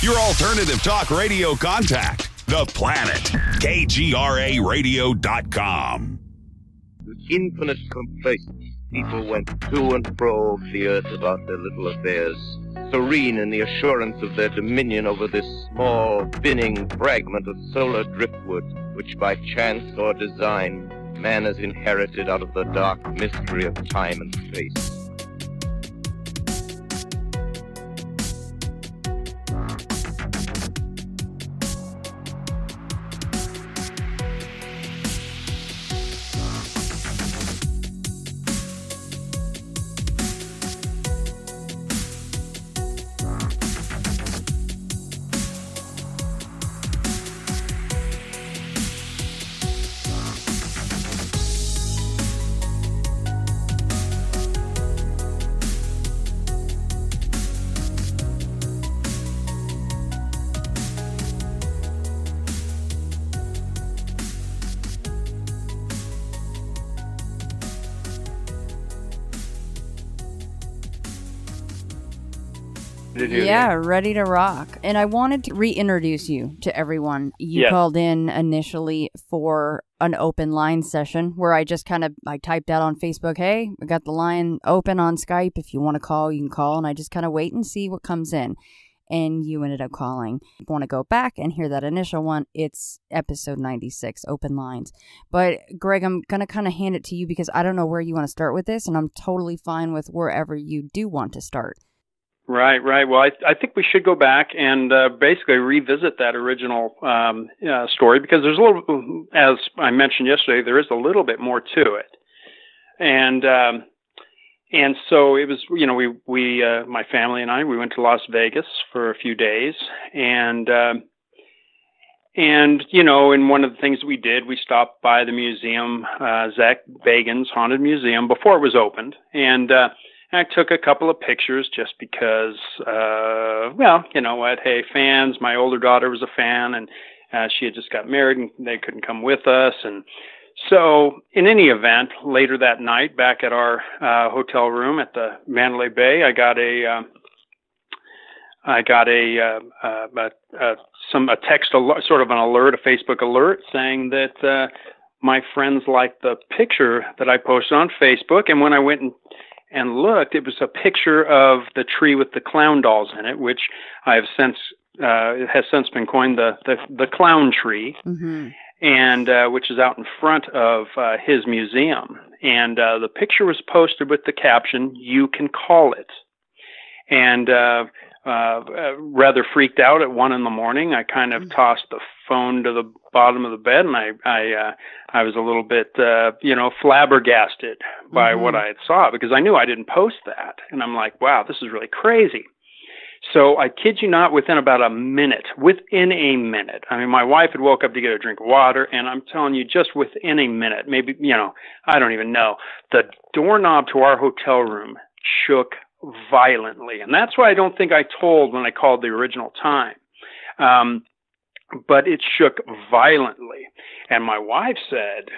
Your alternative talk radio contact, The Planet, KGRAradio.com. With infinite complacence, people went to and fro of the earth about their little affairs, serene in the assurance of their dominion over this small, spinning fragment of solar driftwood, which by chance or design, man has inherited out of the dark mystery of time and space. Yeah, ready to rock. And I wanted to reintroduce you to everyone. You called in initially for an open line session where I just I typed out on Facebook, hey, we got the line open on Skype. If you want to call, you can call. And I just kind of wait and see what comes in. And you ended up calling. If you want to go back and hear that initial one, it's episode 96, Open Lines. But Greg, I'm going to kind of hand it to you because I don't know where you want to start with this. And I'm totally fine with wherever you do want to start. Right. Well, I think we should go back and basically revisit that original story because there's a little, as I mentioned yesterday, there is a little bit more to it. And so it was, we my family and I, we went to Las Vegas for a few days and in one of the things that we did, we stopped by the museum, Zak Bagans Haunted Museum before it was opened. And I took a couple of pictures just because, you know what? Hey, fans, my older daughter was a fan and she had just got married and they couldn't come with us. And so in any event, later that night, back at our hotel room at the Mandalay Bay, I got a text alert, sort of an alert, a Facebook alert saying that my friends liked the picture that I posted on Facebook. And when I went and looked, it was a picture of the tree with the clown dolls in it, which I have since has since been coined the clown tree, and which is out in front of his museum. And the picture was posted with the caption, "You can call it." And rather freaked out at 1 a.m, I kind of tossed the phone to the bottom of the bed, and I was a little bit, flabbergasted by what I had saw because I knew I didn't post that, and I'm like, wow, this is really crazy. So I kid you not, within a minute, I mean, my wife had woke up to get a drink of water, and I'm telling you, just within a minute, maybe, I don't even know, the doorknob to our hotel room shook violently. And that's why I don't think I told when I called the original time. But it shook violently. And my wife said,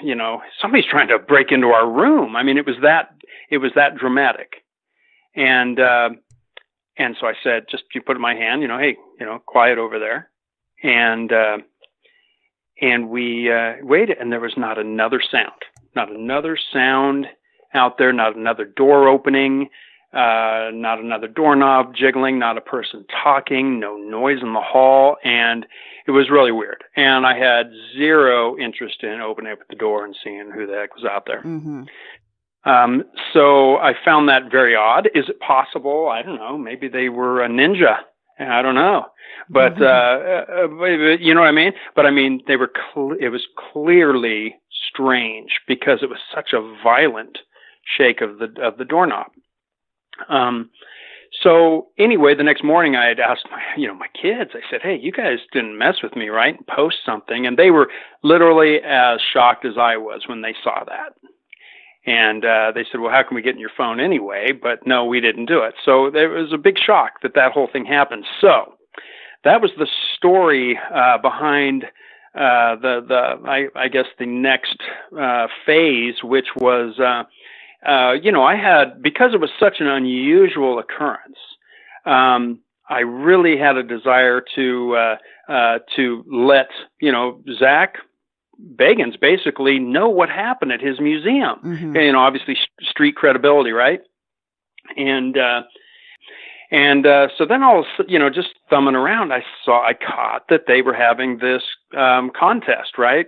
somebody's trying to break into our room. I mean, it was that dramatic. And so I said, just you put it in my hand, hey, quiet over there. And we waited, and there was not another sound out there, not another door opening, not another doorknob jiggling, not a person talking, no noise in the hall. And it was really weird. And I had zero interest in opening up the door and seeing who the heck was out there. So I found that very odd. Is it possible? I don't know. Maybe they were a ninja. I don't know. But, you know what I mean? But I mean, it was clearly strange because it was such a violent shake of the doorknob. So anyway, the next morning I had asked my kids, I said, hey, you guys didn't mess with me, right? Post something. And they were literally as shocked as I was when they saw that. And they said, well, how can we get in your phone anyway? But no, we didn't do it. So there was a big shock that whole thing happened. So that was the story behind I guess the next phase, which was I had, because it was such an unusual occurrence, I really had a desire to let, Zak Bagans basically know what happened at his museum. Mm-hmm. Obviously street credibility, right? And so then just thumbing around, I caught that they were having this contest, right?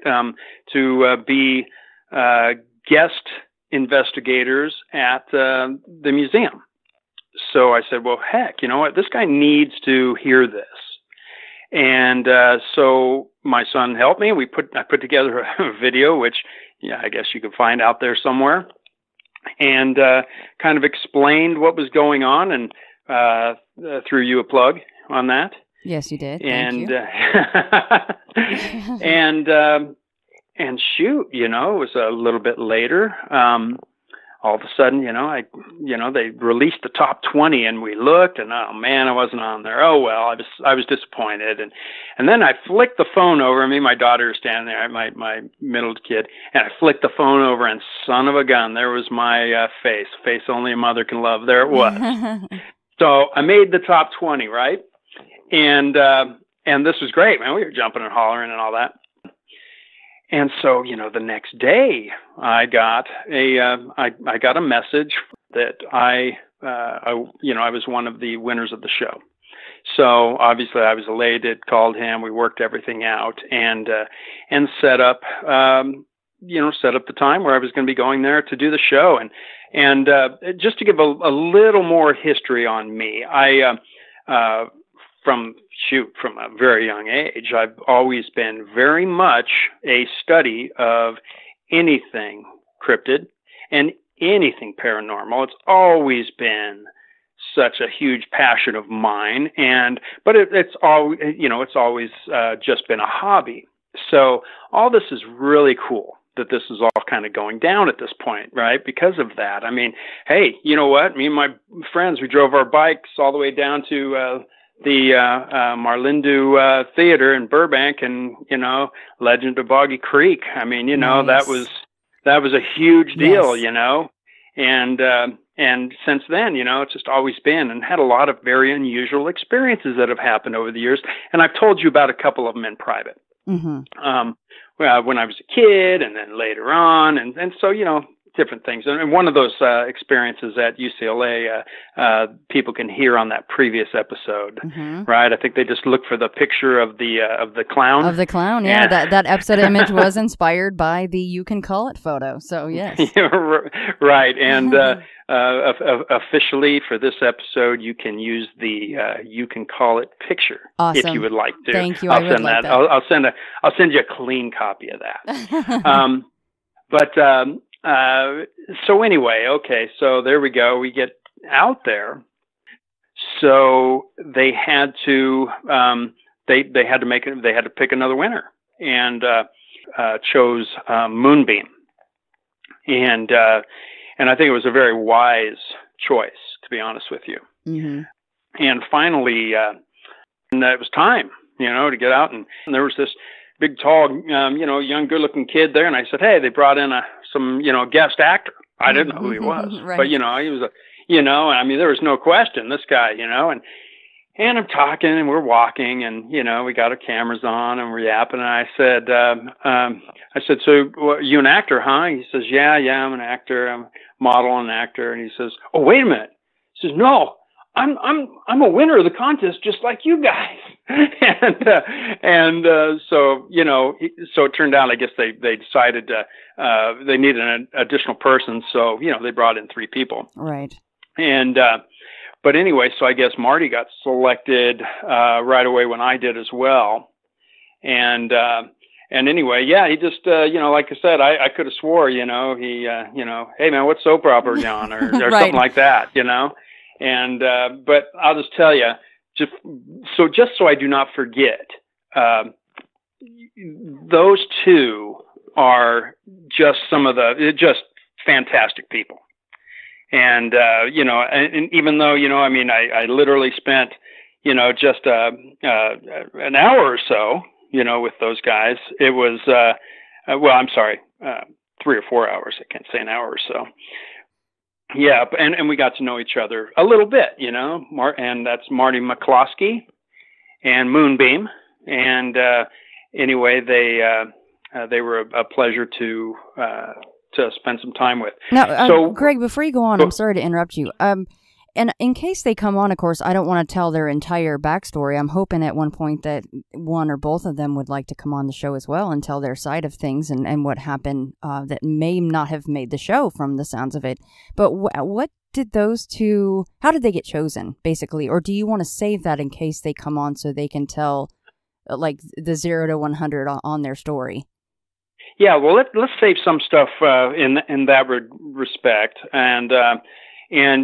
To be guest investigators at the museum. So I said, well, heck, you know what? This guy needs to hear this. And so my son helped me. I put together a video, which I guess you could find out there somewhere, and kind of explained what was going on, and threw you a plug on that. Yes, you did. And Thank you. and shoot, it was a little bit later. All of a sudden, they released the top 20, and we looked, and oh man, I wasn't on there. Oh well, I was disappointed, and then I flicked the phone over. Me and my daughter were standing there, my middle kid, and I flicked the phone over, and son of a gun, there was my face only a mother can love. There it was. So I made the top 20, right? And this was great, man. We were jumping and hollering and all that. And so, the next day I got a message that I was one of the winners of the show. So obviously I was elated, called him, we worked everything out, and set up the time where I was going to be going there to do the show. And just to give a little more history on me, from a very young age, I've always been very much a study of anything cryptid and anything paranormal. It's always been such a huge passion of mine, but it's always just been a hobby. So all this is really cool that this is all kind of going down at this point, right? Because of that. I mean, hey, you know what? Me and my friends, we drove our bikes all the way down to the Marlindu Theater in Burbank, and Legend of Boggy Creek. I mean, nice. that was a huge deal, yes. And since then, it's just always been, and had a lot of very unusual experiences that have happened over the years. And I've told you about a couple of them in private. Mm-hmm. When I was a kid, and then later on, and so different things. And one of those experiences at UCLA, people can hear on that previous episode, mm-hmm. right? I think they just look for the picture of the clown. Of the clown, yeah. That episode image was inspired by the "You Can Call It" photo. So yes, right. And officially for this episode, you can use the "You Can Call It" picture. Awesome. If you would like to. Thank you. I'll send that. I'll send you a clean copy of that. So anyway, okay, so there we go. We get out there. So they had to they had to pick another winner, and chose Moonbeam, and I think it was a very wise choice, to be honest with you. Mm-hmm. And finally, and it was time, to get out, and there was this big, tall, young, good-looking kid there, and I said, hey, they brought in some, guest actor. I didn't know who he was, right. But, he was there was no question, this guy, and I'm talking, and we're walking, and, we got our cameras on, and we're yapping, and I said, so are you an actor, huh? He says, yeah, I'm an actor. I'm a model and actor. And he says, oh, wait a minute. He says, no, I'm a winner of the contest, just like you guys. So it turned out, I guess they decided they needed an additional person, so they brought in 3 people. Right. And but anyway, so I guess Marty got selected right away when I did as well. And anyway, yeah, he just like I said, I could have swore he hey man, what soap opera are you on, or right. something like that, And, but I'll just tell you, just so I do not forget, those 2 are just just fantastic people. And, and even though, I literally spent, just, an hour or so, with those guys, it was, I'm sorry, 3 or 4 hours. I can't say an hour or so. Yeah, and we got to know each other a little bit, you know. And that's Marty McCloskey and Moonbeam, and anyway, they were a pleasure to spend some time with. Now, so, Greg, before you go on, I'm sorry to interrupt you. And in case they come on, of course, I don't want to tell their entire backstory. I'm hoping at one point that one or both of them would like to come on the show as well and tell their side of things and what happened that may not have made the show from the sounds of it. But what did those two, how did they get chosen, basically? Or do you want to save that in case they come on so they can tell like the 0 to 100 on their story? Yeah, well, let's save some stuff in that respect, and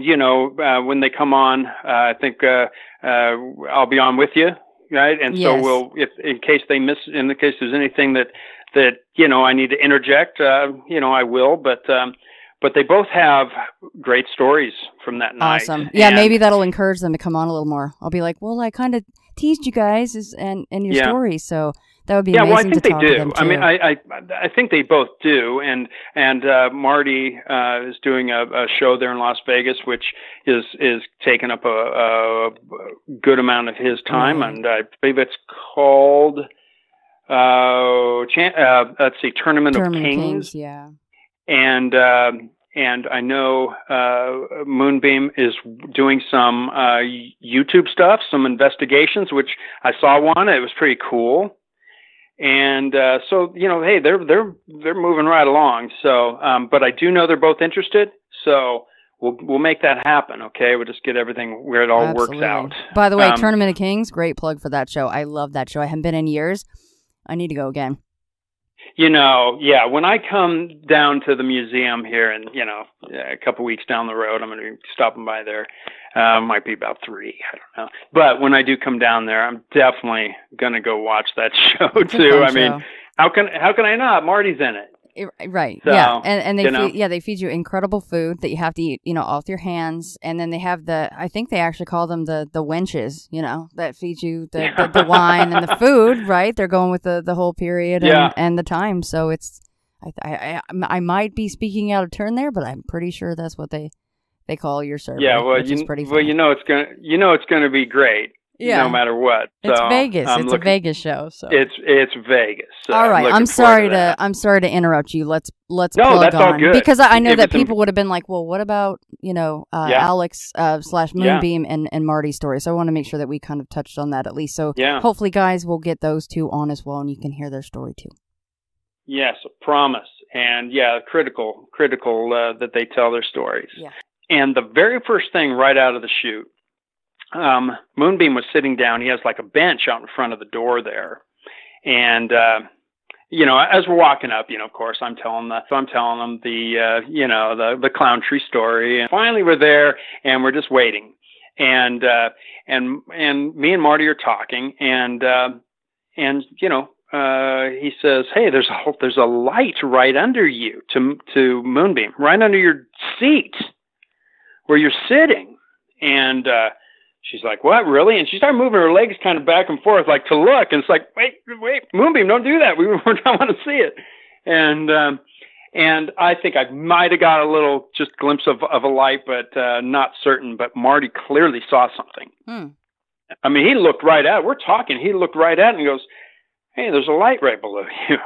you know, when they come on, I think I'll be on with you, right? And yes. So we'll, if in case there's anything that you know I need to interject, you know, I will. But they both have great stories from that night. Awesome. Yeah, maybe that'll encourage them to come on a little more. I'll be like, well, I kind of teased you guys and your story, so that would be amazing. Yeah, well, I think to talk they to do. them too. I mean, I think they both do. And Marty is doing a show there in Las Vegas, which is taking up a good amount of his time, Mm-hmm. and I believe it's called let's see, Tournament of Kings. Yeah. And I know Moonbeam is doing some YouTube stuff, some investigations, which I saw one. It was pretty cool. And so, you know, hey, they're moving right along. So, but I do know they're both interested. So we'll make that happen. Okay, we'll just get everything where it all Absolutely. works out. By the way, Tournament of Kings, great plug for that show. I love that show. I haven't been in years. I need to go again. You know, yeah, when I come down to the museum here and, you know, a couple weeks down the road, I'm going to be stopping by there. Might be about 3, I don't know. But when I do come down there, I'm definitely going to go watch that show too. I mean, how can I not? Marty's in it. Right. So, yeah. And they they feed you incredible food that you have to eat, you know, off your hands. And then they have I think they actually call them the wenches, you know, that feed you the wine and the food, right? They're going with the whole period and the time. So it's, I might be speaking out of turn there, but I'm pretty sure that's what they call your server. Yeah. Well, which is pretty funny. well, you know, it's going to be great. Yeah. No matter what. So it's Vegas. It's a Vegas show. So it's Vegas. So all right. I'm sorry to interrupt you. Let's plug that's on all good. because I know that people would have been like, well, what about, you know, Alex / Moonbeam and Marty's story. So I want to make sure that we kind of touched on that at least. So hopefully, guys, we'll get those two on as well, and you can hear their story too. Yes, promise. And critical that they tell their stories. Yeah. And the very first thing right out of the chute. Moonbeam was sitting down. He has like a bench out in front of the door there. And, you know, as we're walking up, you know, of course, I'm telling them you know, the clown tree story. And finally we're there and we're just waiting. And me and Marty are talking and, you know, he says, hey, there's a light right under you to Moonbeam, right under your seat where you're sitting. And, she's like, what, really? And she started moving her legs kind of back and forth, like to look. And it's like, wait, Moonbeam, don't do that. We don't want to see it. And I think I might have got a little just glimpse of a light, but not certain. But Marty clearly saw something. I mean, he looked right at it. We're talking. He looked right at it and goes, hey, there's a light right below you.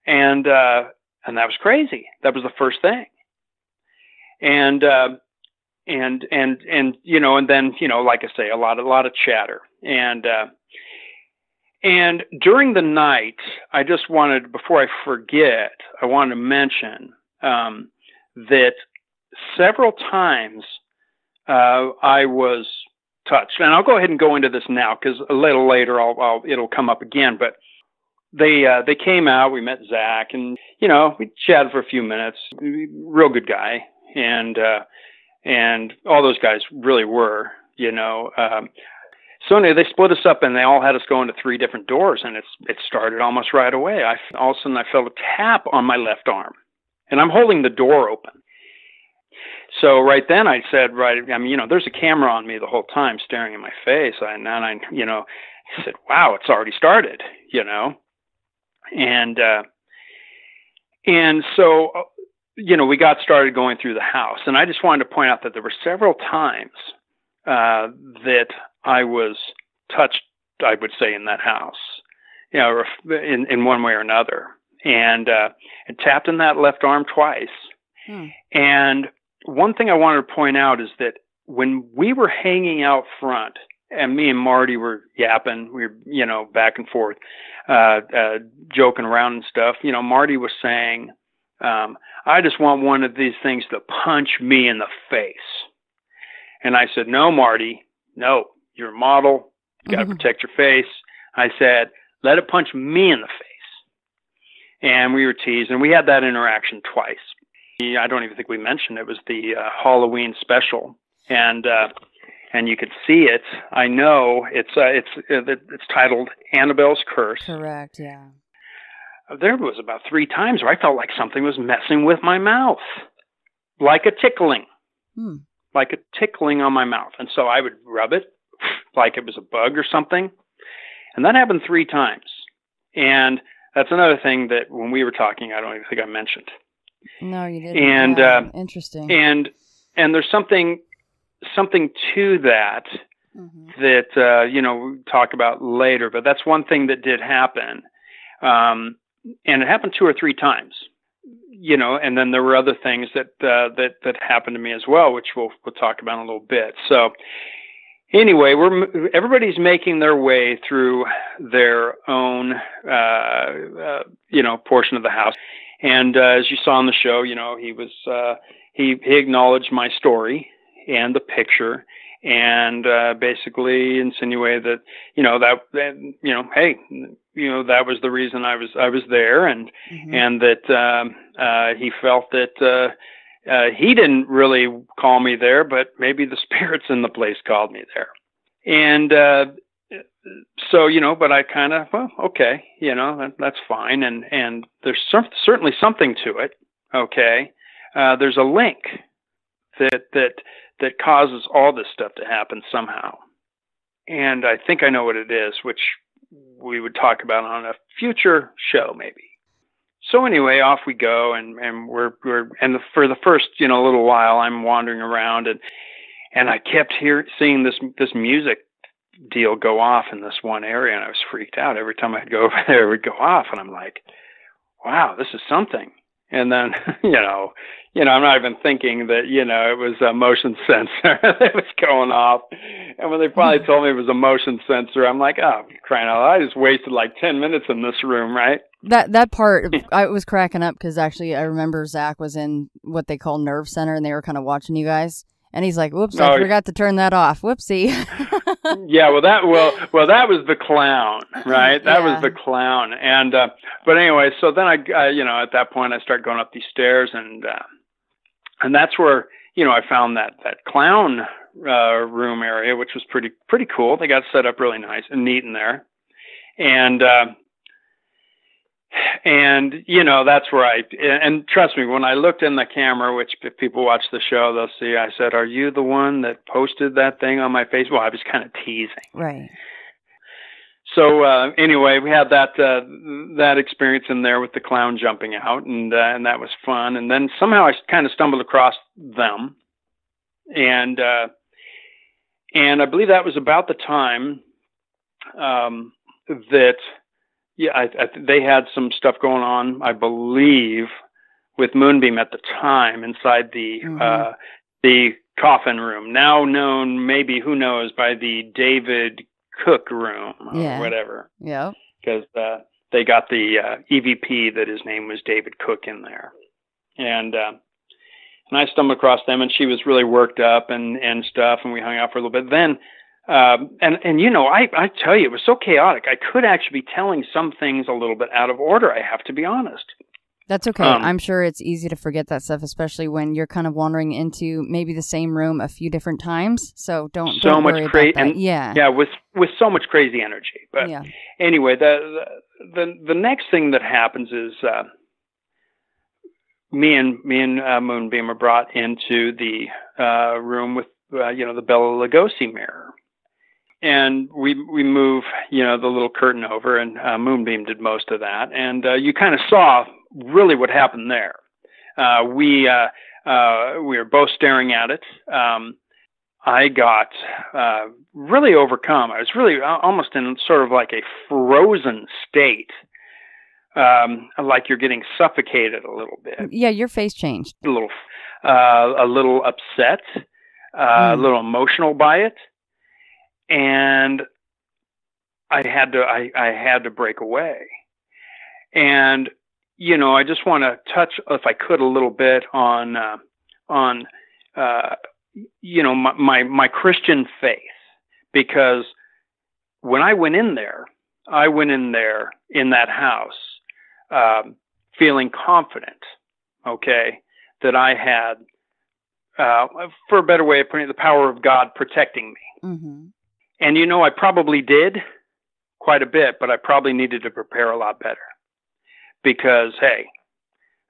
And that was crazy. That was the first thing. And you know, and then, you know, like I say, a lot of chatter. And during the night, I just wanted, before I forget, I wanted to mention that several times I was touched. And I'll go ahead and go into this now because a little later it'll come up again. But they came out. We met Zak, and you know, we chatted for a few minutes. Real good guy, and all those guys really were, you know. So anyway, they split us up and they all had us go into 3 different doors, and it started almost right away. All of a sudden I felt a tap on my left arm, and I'm holding the door open. So right then I said, I mean, you know, there's a camera on me the whole time staring in my face. And I you know, I said, wow, it's already started, you know. And so we got started going through the house, and I just wanted to point out that there were several times that I was touched, I would say, in that house, in one way or another, and tapped in that left arm twice. And one thing I wanted to point out is that when we were hanging out front, and me and Marty were yapping, we were, back and forth, joking around and stuff, Marty was saying, I just want one of these things to punch me in the face. And I said, no, Marty, no, you're a model. You got to protect your face. I said, let it punch me in the face. And we were teased, and we had that interaction twice. I don't even think we mentioned it was the Halloween special, and you could see it. I know it's titled Annabelle's Curse. Correct. Yeah. There was about 3 times where I felt like something was messing with my mouth, like a tickling, like a tickling on my mouth, and so I would rub it like it was a bug or something, and that happened 3 times. And that's another thing that when we were talking, I don't even think I mentioned. No, you didn't. And interesting. And there's something to that that we'll talk about later. But that's one thing that did happen, and it happened 2 or 3 times. And then there were other things that happened to me as well, which we'll talk about in a little bit. So anyway, everybody's making their way through their own portion of the house. And as you saw on the show, he was he acknowledged my story and the picture, and basically insinuated that hey, that was the reason I was there, and and that he felt that he didn't really call me there, but maybe the spirits in the place called me there, and. So, but I kind of, okay, that's fine. And there's certainly something to it. Okay. There's a link that causes all this stuff to happen somehow. And I think I know what it is, which we would talk about on a future show, maybe. So anyway, off we go. And for the first, little while, I'm wandering around and I kept seeing this music deal go off in this one area, and I was freaked out. Every time I'd go over there, it would go off, and I'm like, wow, this is something. And then, I'm not even thinking that, it was a motion sensor that was going off. And when they finally told me it was a motion sensor, I'm like, oh, crying out loud, I just wasted like 10 minutes in this room, right? That part, I was cracking up because actually I remember Zach was in what they call Nerve Center, and they were kind of watching you guys. And he's like, whoops, I forgot to turn that off. Whoopsie. Yeah, well, that was the clown, right? That was the clown. And, but anyway, so then I at that point I start going up these stairs, and that's where, I found that clown, room area, which was pretty cool. They got set up really nice and neat in there. And that's where and trust me, when I looked in the camera, which if people watch the show, they'll see, I said, are you the one that posted that thing on my Facebook? Well, I was kind of teasing. Right. So, anyway, we had that experience in there with the clown jumping out, and that was fun. And then somehow I kind of stumbled across them. And I believe that was about the time, that, they had some stuff going on, I believe, with Moonbeam at the time inside the coffin room, now known, maybe, who knows, by the David Cook room or whatever. Yeah. Because they got the EVP that his name was David Cook in there. And I stumbled across them, and she was really worked up and stuff, and we hung out for a little bit. Then I tell you, it was so chaotic. I could actually be telling some things a little bit out of order, I have to be honest. That's okay. I'm sure it's easy to forget that stuff, especially when you're kind of wandering into maybe the same room a few different times. So don't worry about that. Yeah, with so much crazy energy. But anyway, the next thing that happens is me and Moonbeam are brought into the room with the Bella Lugosi mirror. And we move, the little curtain over, and Moonbeam did most of that. And you kind of saw really what happened there. We were both staring at it. I got really overcome. I was really almost in sort of like a frozen state, like you're getting suffocated a little bit. Yeah, your face changed. A little upset, a little emotional by it, and I had to break away. And I just want to touch, if I could, a little bit on my Christian faith, because when I went in there in that house, feeling confident, that I had, for a better way of putting it, the power of God protecting me. Mm-hmm. And I probably did quite a bit, but I probably needed to prepare a lot better, because hey,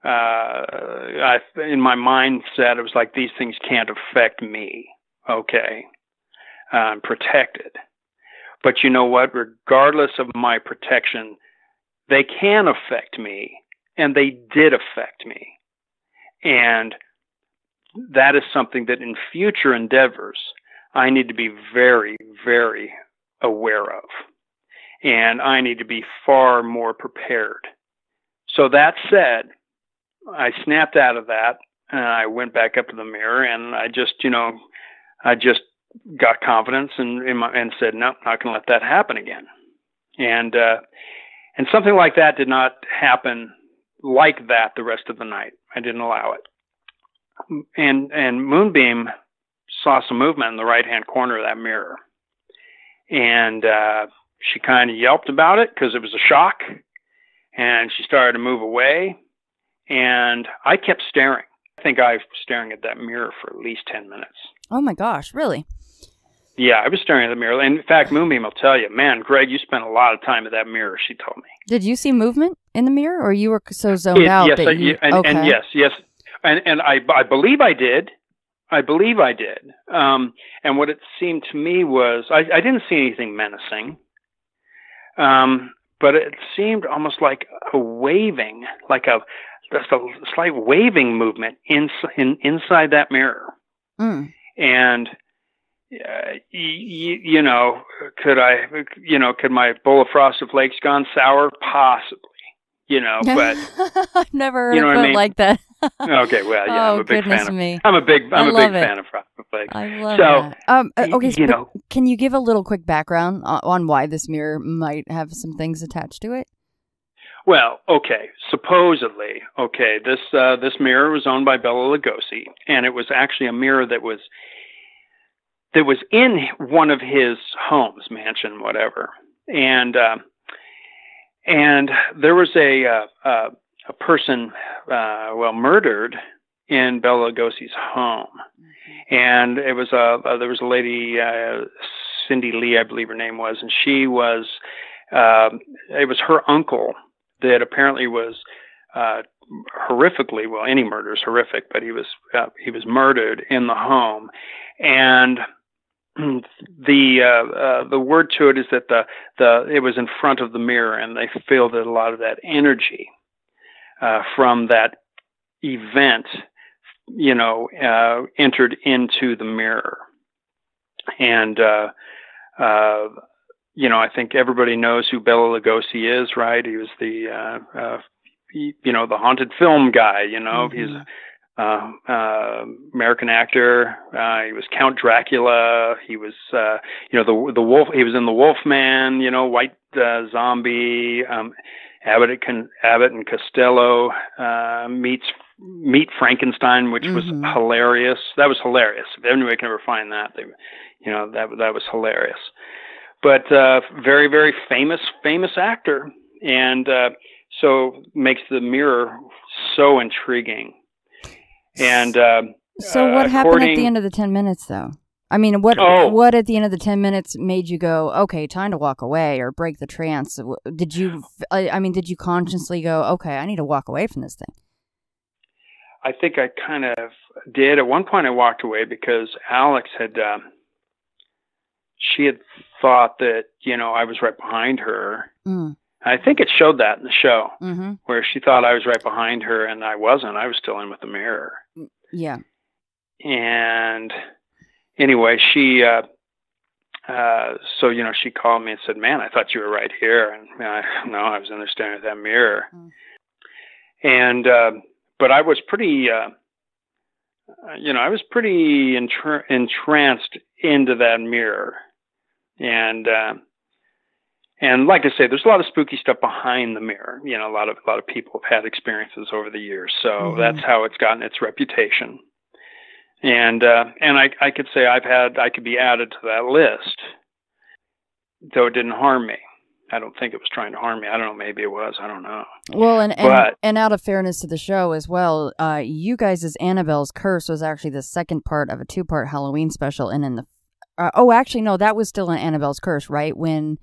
in my mindset, it was like, these things can't affect me. I'm protected. But you know what? Regardless of my protection, they can affect me, and they did affect me. And that is something that in future endeavors, I need to be very, very aware of. And I need to be far more prepared. So that said, I snapped out of that, and I went back up to the mirror, and I just got confidence and said, no, not going to let that happen again. And something like that did not happen like that the rest of the night. I didn't allow it. And Moonbeam saw some movement in the right-hand corner of that mirror. And she kind of yelped about it because it was a shock. And she started to move away. And I kept staring. I think I was staring at that mirror for at least 10 minutes. Oh, my gosh. Really? Yeah, I was staring at the mirror. And in fact, Moonbeam will tell you, man, Greg, you spent a lot of time at that mirror, she told me. Did you see movement in the mirror, or you were so zoned out? Yes, that you... and yes. And I believe I did. And what it seemed to me was, I didn't see anything menacing. But it seemed almost like a waving, just a slight waving movement inside that mirror. Mm. And, could my bowl of Frosted Flakes gone sour? Possibly, but. I've never heard it like that. Okay, well, yeah, I'm a big fan of. Me. I'm a big fan of Frosted Flakes. I love that. Okay, so can you give a little quick background on why this mirror might have some things attached to it? Well, supposedly, this mirror was owned by Bella Lugosi, and it was actually a mirror that was in one of his homes, mansion, whatever, and there was a person, murdered in Bella Lugosi's home, and it was there was a lady, Cindy Lee, I believe her name was, and she was, it was her uncle that apparently was horrifically, well, any murder is horrific, but he was murdered in the home, and the word to it is that it was in front of the mirror, and they feel that a lot of that energy from that event, entered into the mirror. And, I think everybody knows who Bela Lugosi is, right? He was the haunted film guy, mm-hmm. He's American actor. He was Count Dracula. He was, the wolf. He was in The Wolfman, White Zombie, Abbott and Costello, Meet Frankenstein, which mm-hmm. was hilarious. That was hilarious. If anybody can ever find that, that was hilarious. But very, very famous actor, and so makes the mirror so intriguing. And so, what happened at the end of the 10 minutes, though? I mean, what at the end of the 10 minutes made you go, okay, time to walk away or break the trance? Did you consciously go, okay, I need to walk away from this thing? I think I kind of did. At one point I walked away because Alex she had thought that, I was right behind her. Mm. I think it showed that in the show, mm-hmm. where she thought I was right behind her, and I wasn't. I was still in with the mirror. Yeah. And anyway, she, so, she called me and said, man, I thought you were right here. And no, I was in there staring at that mirror. And, but I was pretty, I was pretty entranced into that mirror. And like I say, there's a lot of spooky stuff behind the mirror. A lot of people have had experiences over the years. So mm-hmm. that's how it's gotten its reputation. And I could say I could be added to that list, though it didn't harm me. I don't think it was trying to harm me. I don't know. Maybe it was. I don't know. Well, and out of fairness to the show as well, you guys' Annabelle's Curse was actually the second part of a 2-part Halloween special. And in the, actually, no, that was still in Annabelle's Curse, right? When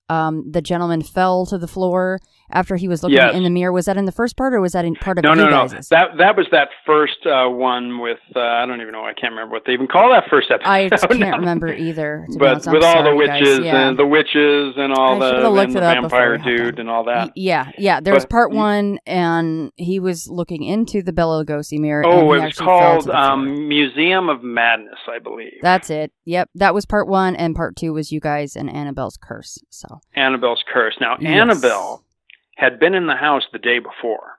the gentleman fell to the floor after he was looking in the mirror. Was that in the first part, or was that in part of you guys'? No. That was that first one with, I don't even know. I can't remember what they even call that first episode. I can't remember either. But with all the witches and the witches and all the vampire dude and all that. Yeah. There was part 1, and he was looking into the Bella Lugosi mirror. Oh, it was called Museum of Madness, I believe. That's it. Yep. That was part 1, and part 2 was you guys and Annabelle's Curse. So Annabelle's Curse. Now, yes. Annabelle had been in the house the day before.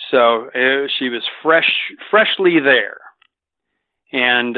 So she was freshly there. And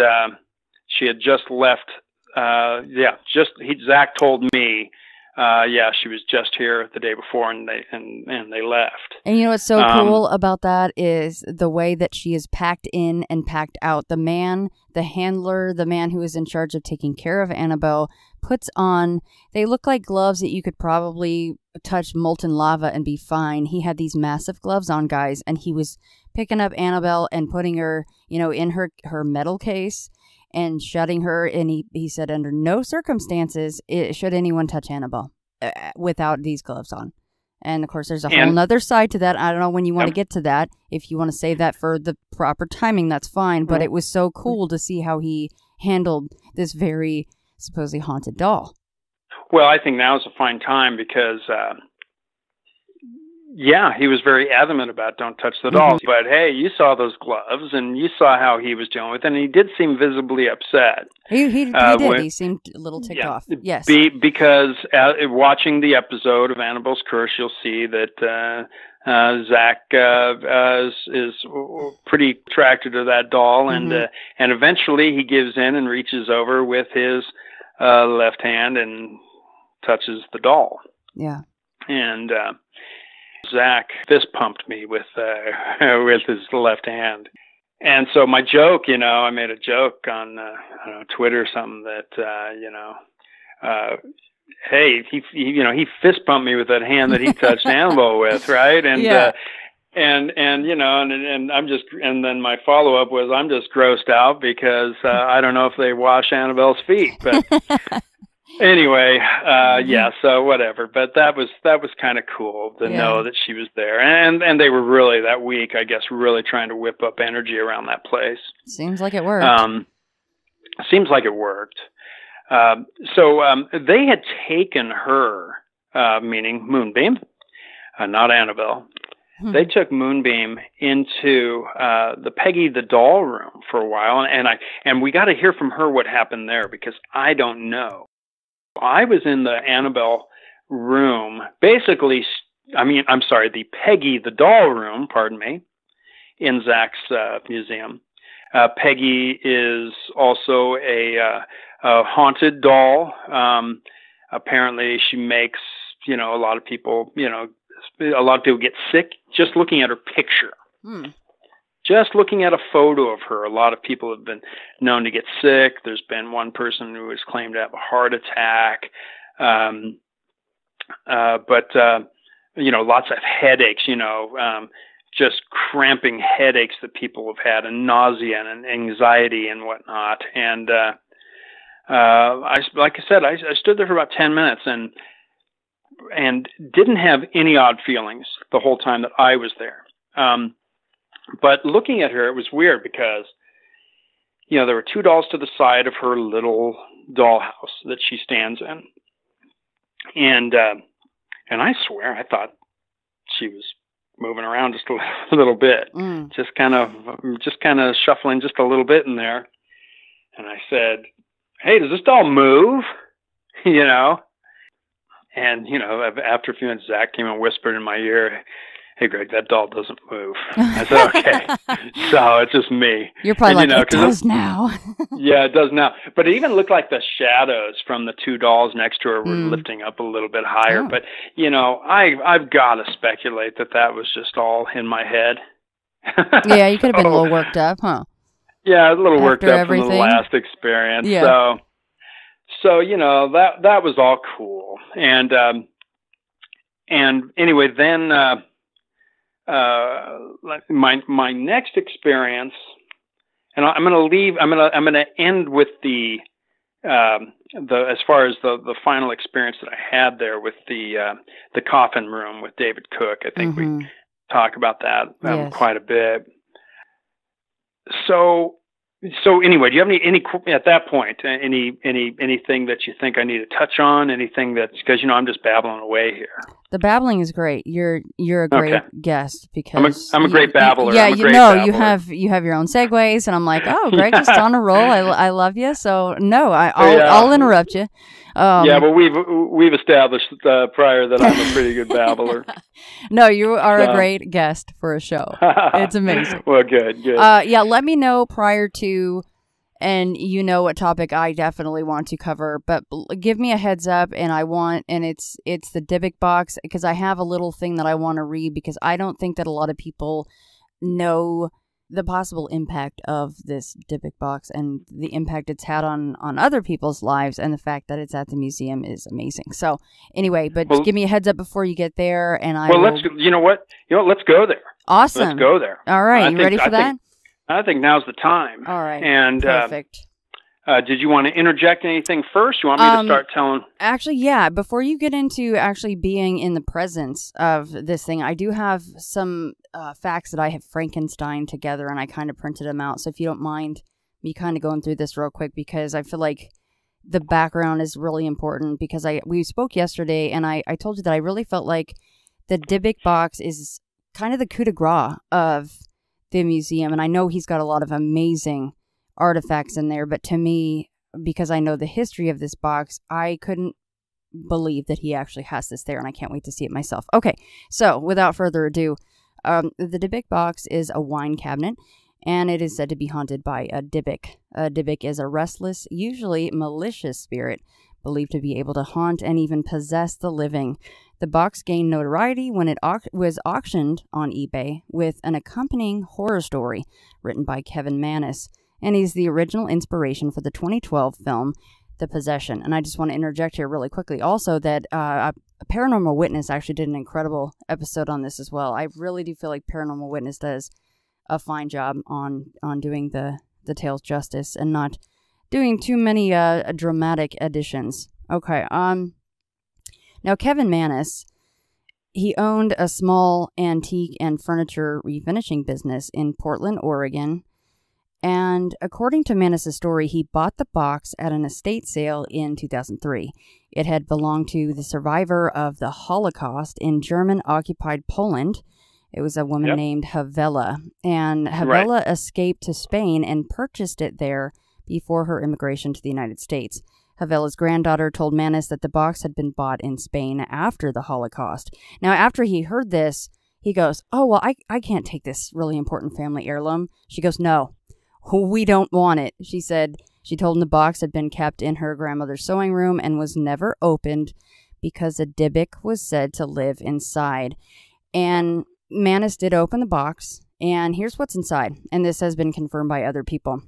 she had just left. Zach told me, she was just here the day before, and they left. And what's so cool about that is the way that she is packed in and packed out. The man, the handler, the man who is in charge of taking care of Annabelle, puts on, they look like gloves that you could probably touch molten lava and be fine. He had these massive gloves on, guys, and he was picking up Annabelle and putting her, in her metal case and shutting her. And he said, under no circumstances should anyone touch Annabelle without these gloves on. And of course, there's a whole nother side to that. I don't know when you want to get to that. If you want to save that for the proper timing, that's fine. But it was so cool to see how he handled this very supposedly haunted doll. Well, I think now is a fine time because, he was very adamant about don't touch the dolls. Mm-hmm. But hey, you saw those gloves, and you saw how he was dealing with it, and he did seem visibly upset. He did. He seemed a little ticked off. Yes. Because watching the episode of Annabelle's Curse, you'll see that Zach is pretty attracted to that doll, and eventually he gives in and reaches over with his left hand and touches the doll. Yeah. And Zach fist pumped me with his left hand. And so my joke, I made a joke on Twitter or something that hey, he fist pumped me with that hand that he touched Annabelle with, right? And and I'm just, and then my follow up was, I'm just grossed out because I don't know if they wash Annabelle's feet, but anyway, so whatever. But that was kind of cool to know that she was there, and they were really that week, I guess, really trying to whip up energy around that place. Seems like it worked. So they had taken her, meaning Moonbeam, not Annabelle. They took Moonbeam into the Peggy the doll room for a while, and we got to hear from her what happened there because I don't know. I was in the Annabelle room, basically. The Peggy the doll room, pardon me, in Zach's museum. Peggy is also a haunted doll. Apparently, she makes a lot of people get sick just looking at her picture. Just looking at a photo of her, a lot of people have been known to get sick. There's been one person who has claimed to have a heart attack. Lots of headaches, just cramping headaches that people have had, and nausea and anxiety and whatnot. And I stood there for about 10 minutes and didn't have any odd feelings the whole time that I was there. But looking at her, it was weird because, there were two dolls to the side of her little dollhouse that she stands in. And I swear, I thought she was moving around just a little bit, just kind of shuffling just a little bit in there. And I said, "Hey, does this doll move?" You know? And, you know, after a few minutes, Zach came and whispered in my ear, "Hey, Greg, that doll doesn't move." I said, "Okay." So it's just me. You're probably it does now. Yeah, it does now. But it even looked like the shadows from the two dolls next to her were lifting up a little bit higher. Oh. But, you know, I've got to speculate that was just all in my head. Yeah, you could have been a little worked up, huh? Yeah, a little worked up from the last experience. Yeah. So, you know, that was all cool. And anyway, then my next experience, and I'm going to end with the as far as the final experience that I had there with the coffin room with David Cook. I think we talk about that quite a bit. So anyway, do you have any at that point anything that you think I need to touch on? Anything that's, because you know I'm just babbling away here. The babbling is great. You're a great guest because I'm a great babbler. Yeah, you have your own segues, and I'm like, oh, Greg, just on a roll. I love you. So no, I'll interrupt you. Yeah, but we've established prior that I'm a pretty good babbler. No, you are a great guest for a show. It's amazing. Well, good. Yeah, let me know prior to, and you know what topic I definitely want to cover, but give me a heads up, and it's the Dybbuk Box, because I have a little thing that I want to read, because I don't think that a lot of people know the possible impact of this Dybbuk Box and the impact it's had on other people's lives, and the fact that it's at the museum is amazing. So anyway, but give me a heads up before you get there, and let's go there. Awesome. Let's go there. All right. You ready for that? I think now's the time. All right. And perfect. Did you want to interject anything first? You want me to start telling? Actually, yeah. Before you get into actually being in the presence of this thing, I do have some facts that I have Frankenstein together, and I kind of printed them out. So if you don't mind me kind of going through this real quick, because I feel like the background is really important, because we spoke yesterday, and I told you that I really felt like the Dybbuk Box is kind of the coup de grace of the museum. And I know he's got a lot of amazing artifacts in there, but to me, because I know the history of this box, I couldn't believe that he actually has this there, and I can't wait to see it myself. Okay, so without further ado, the Dybbuk Box is a wine cabinet, and it is said to be haunted by a Dybbuk. A Dybbuk is a restless, usually malicious spirit, believed to be able to haunt and even possess the living. The box gained notoriety when it was auctioned on eBay, with an accompanying horror story written by Kevin Mannis. And he's the original inspiration for the 2012 film, The Possession. And I just want to interject here really quickly also that a Paranormal Witness actually did an incredible episode on this as well. I really do feel like Paranormal Witness does a fine job on doing the tales justice and not doing too many dramatic additions. Okay, now Kevin Mannis, he owned a small antique and furniture refinishing business in Portland, Oregon. And according to Mannis' story, he bought the box at an estate sale in 2003. It had belonged to the survivor of the Holocaust in German-occupied Poland. It was a woman named Havela. And Havela escaped to Spain and purchased it there before her immigration to the United States. Havela's granddaughter told Mannis that the box had been bought in Spain after the Holocaust. Now, after he heard this, he goes, "Oh, well, I can't take this really important family heirloom." She goes, "No. We don't want it." She said she told him the box had been kept in her grandmother's sewing room and was never opened because a Dybbuk was said to live inside. And Mannis did open the box, and here's what's inside. And this has been confirmed by other people.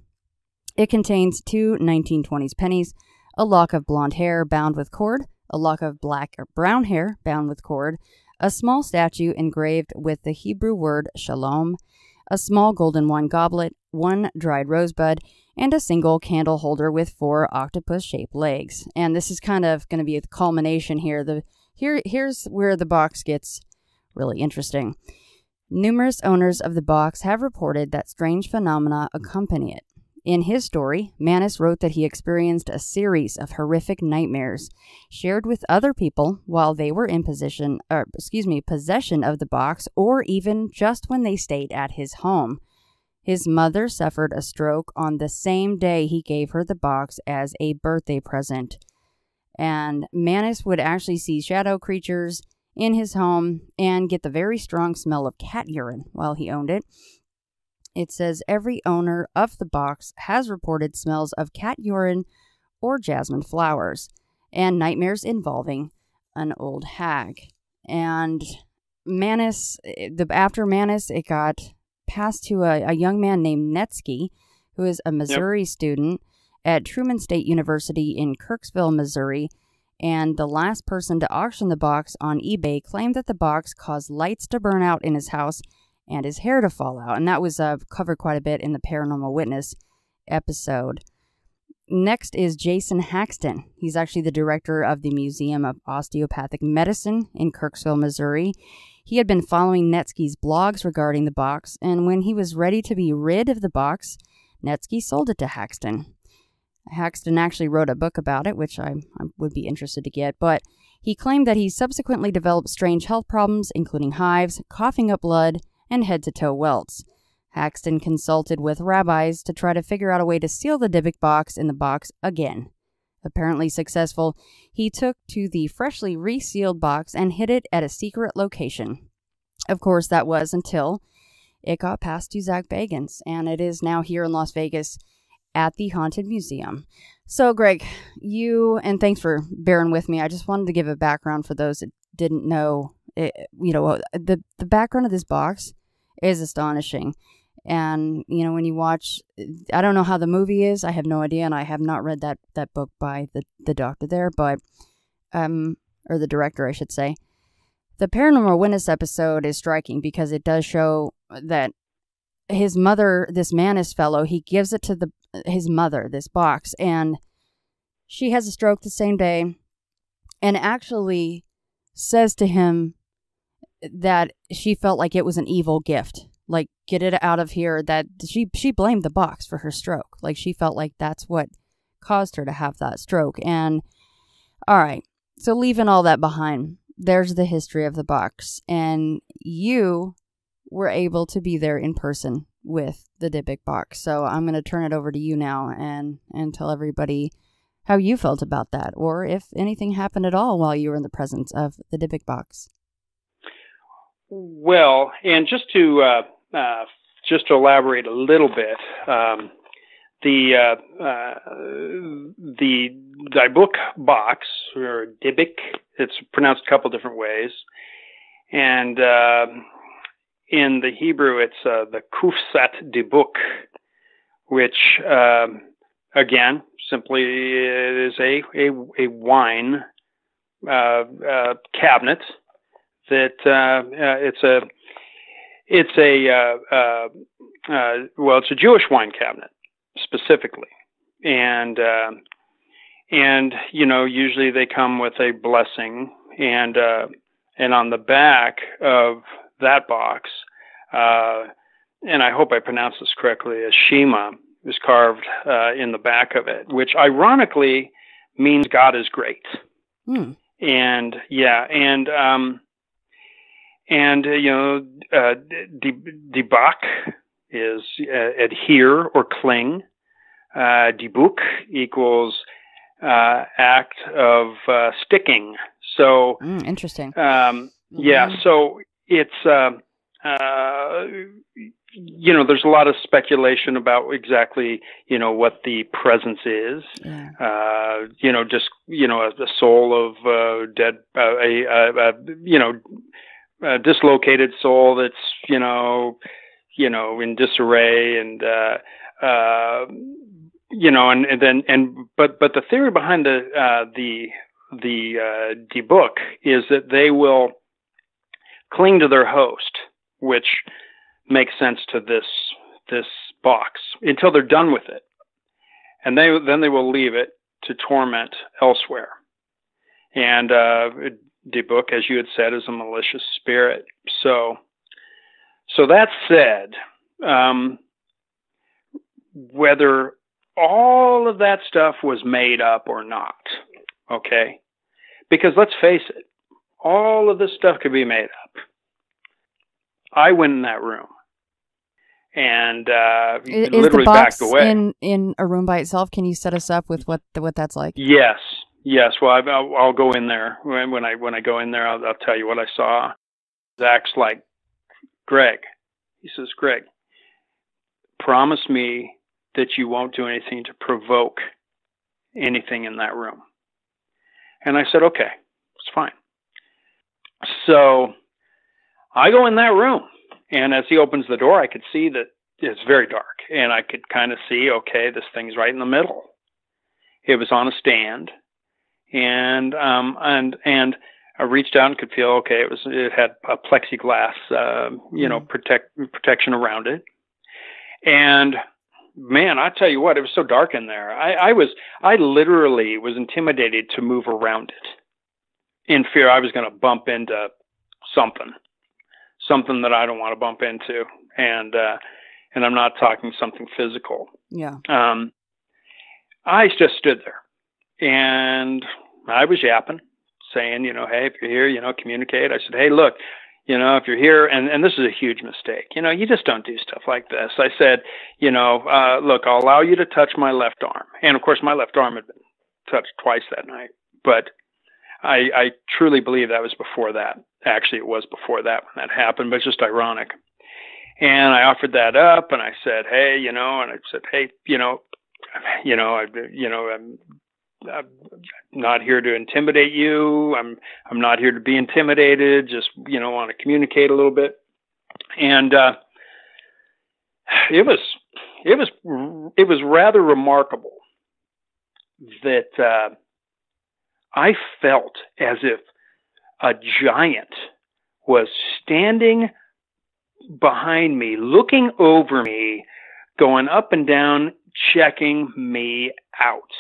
It contains 2 1920s pennies, a lock of blonde hair bound with cord, a lock of black or brown hair bound with cord, a small statue engraved with the Hebrew word shalom, a small golden wine goblet, 1 dried rosebud, and a single candle holder with 4 octopus-shaped legs. And this is kind of going to be the culmination here. Here's where the box gets really interesting. Numerous owners of the box have reported that strange phenomena accompany it. In his story, Manus wrote that he experienced a series of horrific nightmares shared with other people while they were in possession of the box, or even just when they stayed at his home. His mother suffered a stroke on the same day he gave her the box as a birthday present. And Manus would actually see shadow creatures in his home and get the very strong smell of cat urine while he owned it. It says every owner of the box has reported smells of cat urine or jasmine flowers and nightmares involving an old hag. And Manus, after Manus, it got passed to a young man named Netsky, who is a Missouri student at Truman State University in Kirksville, Missouri. And the last person to auction the box on eBay claimed that the box caused lights to burn out in his house and his hair to fall out. And that was covered quite a bit in the Paranormal Witness episode. Next is Jason Haxton. He's actually the director of the Museum of Osteopathic Medicine in Kirksville, Missouri. He had been following Netsky's blogs regarding the box, and when he was ready to be rid of the box, Netsky sold it to Haxton. Haxton actually wrote a book about it, which I would be interested to get, but he claimed that he subsequently developed strange health problems, including hives, coughing up blood, and head-to-toe welts. Haxton consulted with rabbis to try to figure out a way to seal the Dybbuk box in the box again. Apparently successful, he took to the freshly resealed box and hid it at a secret location. Of course, that was until it got passed to Zak Bagans, and it is now here in Las Vegas at the Haunted Museum. So, Greg, and thanks for bearing with me. I just wanted to give a background for those that didn't know. The background of this box is astonishing. And, when you watch, I don't know how the movie is. I have no idea. And I have not read that book by the doctor there, but, or the director, I should say. The Paranormal Witness episode is striking because it does show that his mother, this Manus fellow, he gives it to his mother, this box, and she has a stroke the same day and actually says to him that she felt like it was an evil gift. Like, get it out of here. That she blamed the box for her stroke. Like, she felt like that's what caused her to have that stroke. And, all right, so leaving all that behind, there's the history of the box. And you were able to be there in person with the Dybbuk Box. So I'm going to turn it over to you now and tell everybody how you felt about that, or if anything happened at all while you were in the presence of the Dybbuk Box. Well, and just to elaborate a little bit, the Dybbuk Box, or Dybbuk, it's pronounced a couple different ways, and in the Hebrew it's the Kufsat Dybbuk, which again simply is a wine cabinet. That it's a Jewish wine cabinet specifically, and usually they come with a blessing, and on the back of that box, and I hope I pronounced this correctly, a Shema is carved in the back of it, which ironically means God is great. And Dybbuk is adhere or cling. Dybbuk equals act of sticking. So interesting. Yeah. So it's there's a lot of speculation about exactly what the presence is. Yeah. The soul of dead, a dislocated soul that's in disarray, and but the theory behind the Dybbuk is that they will cling to their host, which makes sense to this box until they're done with it, and then they will leave it to torment elsewhere. And Dybbuk, as you had said, is a malicious spirit. So that said, whether all of that stuff was made up or not. Okay? Because let's face it, all of this stuff could be made up. I went in that room and literally backed away. In a room by itself? Can you set us up with what that's like? Yes. Well, I'll go in there. When I go in there, I'll tell you what I saw. Zak's like, Greg. He says, Greg, promise me that you won't do anything to provoke anything in that room. And I said, okay, it's fine. So I go in that room, and as he opens the door, I could see that it's very dark, and I could kind of see, okay, this thing's right in the middle. It was on a stand, and I reached out and could feel, okay, it had a plexiglass, protection around it. And man, I tell you what, it was so dark in there. I literally was intimidated to move around it in fear I was going to bump into something that I don't want to bump into. And I'm not talking something physical. Yeah. I just stood there and I was yapping, saying, hey, if you're here, communicate. I said, hey, look, if you're here, and this is a huge mistake, you just don't do stuff like this. I said, look, I'll allow you to touch my left arm. And of course, my left arm had been touched twice that night, but I truly believe that was before that. Actually, it was before that when that happened, but it's just ironic. And I offered that up, and I said, hey, and I said, hey, I'm not here to intimidate you. I'm not here to be intimidated. Just, want to communicate a little bit. And it was rather remarkable that I felt as if a giant was standing behind me, looking over me, going up and down, checking me out.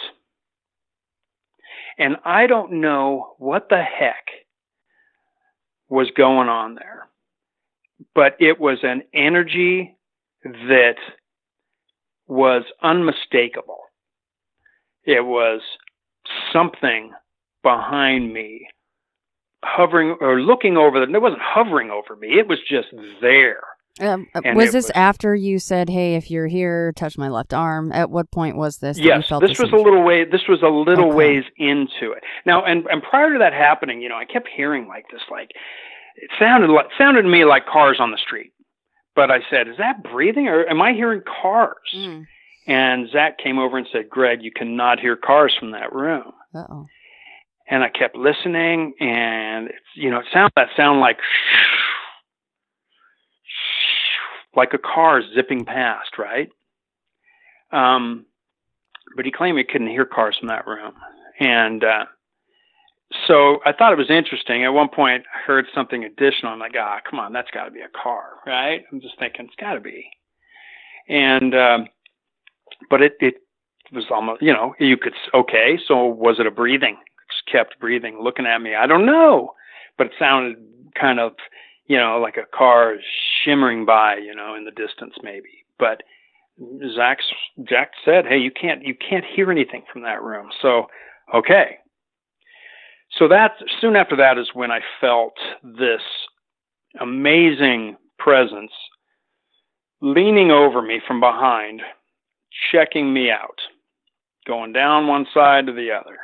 And I don't know what the heck was going on there, but it was an energy that was unmistakable. It was something behind me hovering or looking over it wasn't hovering over me. It was just there. Was this after you said, "Hey, if you're here, touch my left arm"? At what point was this? Yes, this was a little way. This was a little ways into it. Now, and prior to that happening, I kept hearing like this, like it sounded to me like cars on the street. But I said, "Is that breathing, or am I hearing cars?" Mm. And Zak came over and said, "Greg, you cannot hear cars from that room." Uh-oh. And I kept listening, and it sound like a car zipping past, right? But he claimed he couldn't hear cars from that room. And so I thought it was interesting. At one point, I heard something additional. I'm like, come on, that's got to be a car, right? I'm just thinking, it's got to be. And but it was almost, you could, okay, so was it a breathing? Just kept breathing, looking at me. I don't know. But it sounded kind of, like a car shimmering by, in the distance maybe. But Zak said, "Hey, you can't hear anything from that room." So, okay. So that soon after that is when I felt this amazing presence leaning over me from behind, checking me out, going down one side to the other.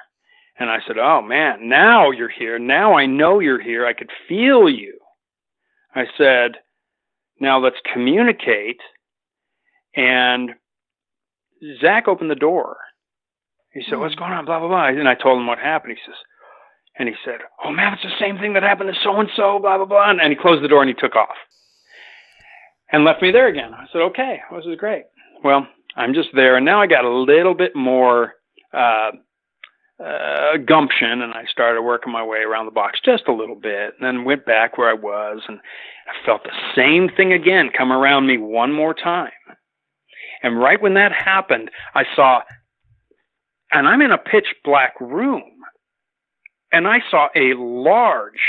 And I said, "Oh man, now you're here. Now I know you're here. I could feel you." I said, "Now let's communicate." And Zak opened the door. He said, "What's going on? Blah, blah, blah." And I told him what happened. He said, "Oh man, it's the same thing that happened to so-and-so, blah, blah, blah." And he closed the door and he took off and left me there again. I said, "Okay, this is great." Well, I'm just there. And now I got a little bit more, gumption, and I started working my way around the box just a little bit, and then went back where I was, and I felt the same thing again come around me one more time. And right when that happened, I saw, and I'm in a pitch black room, and I saw a large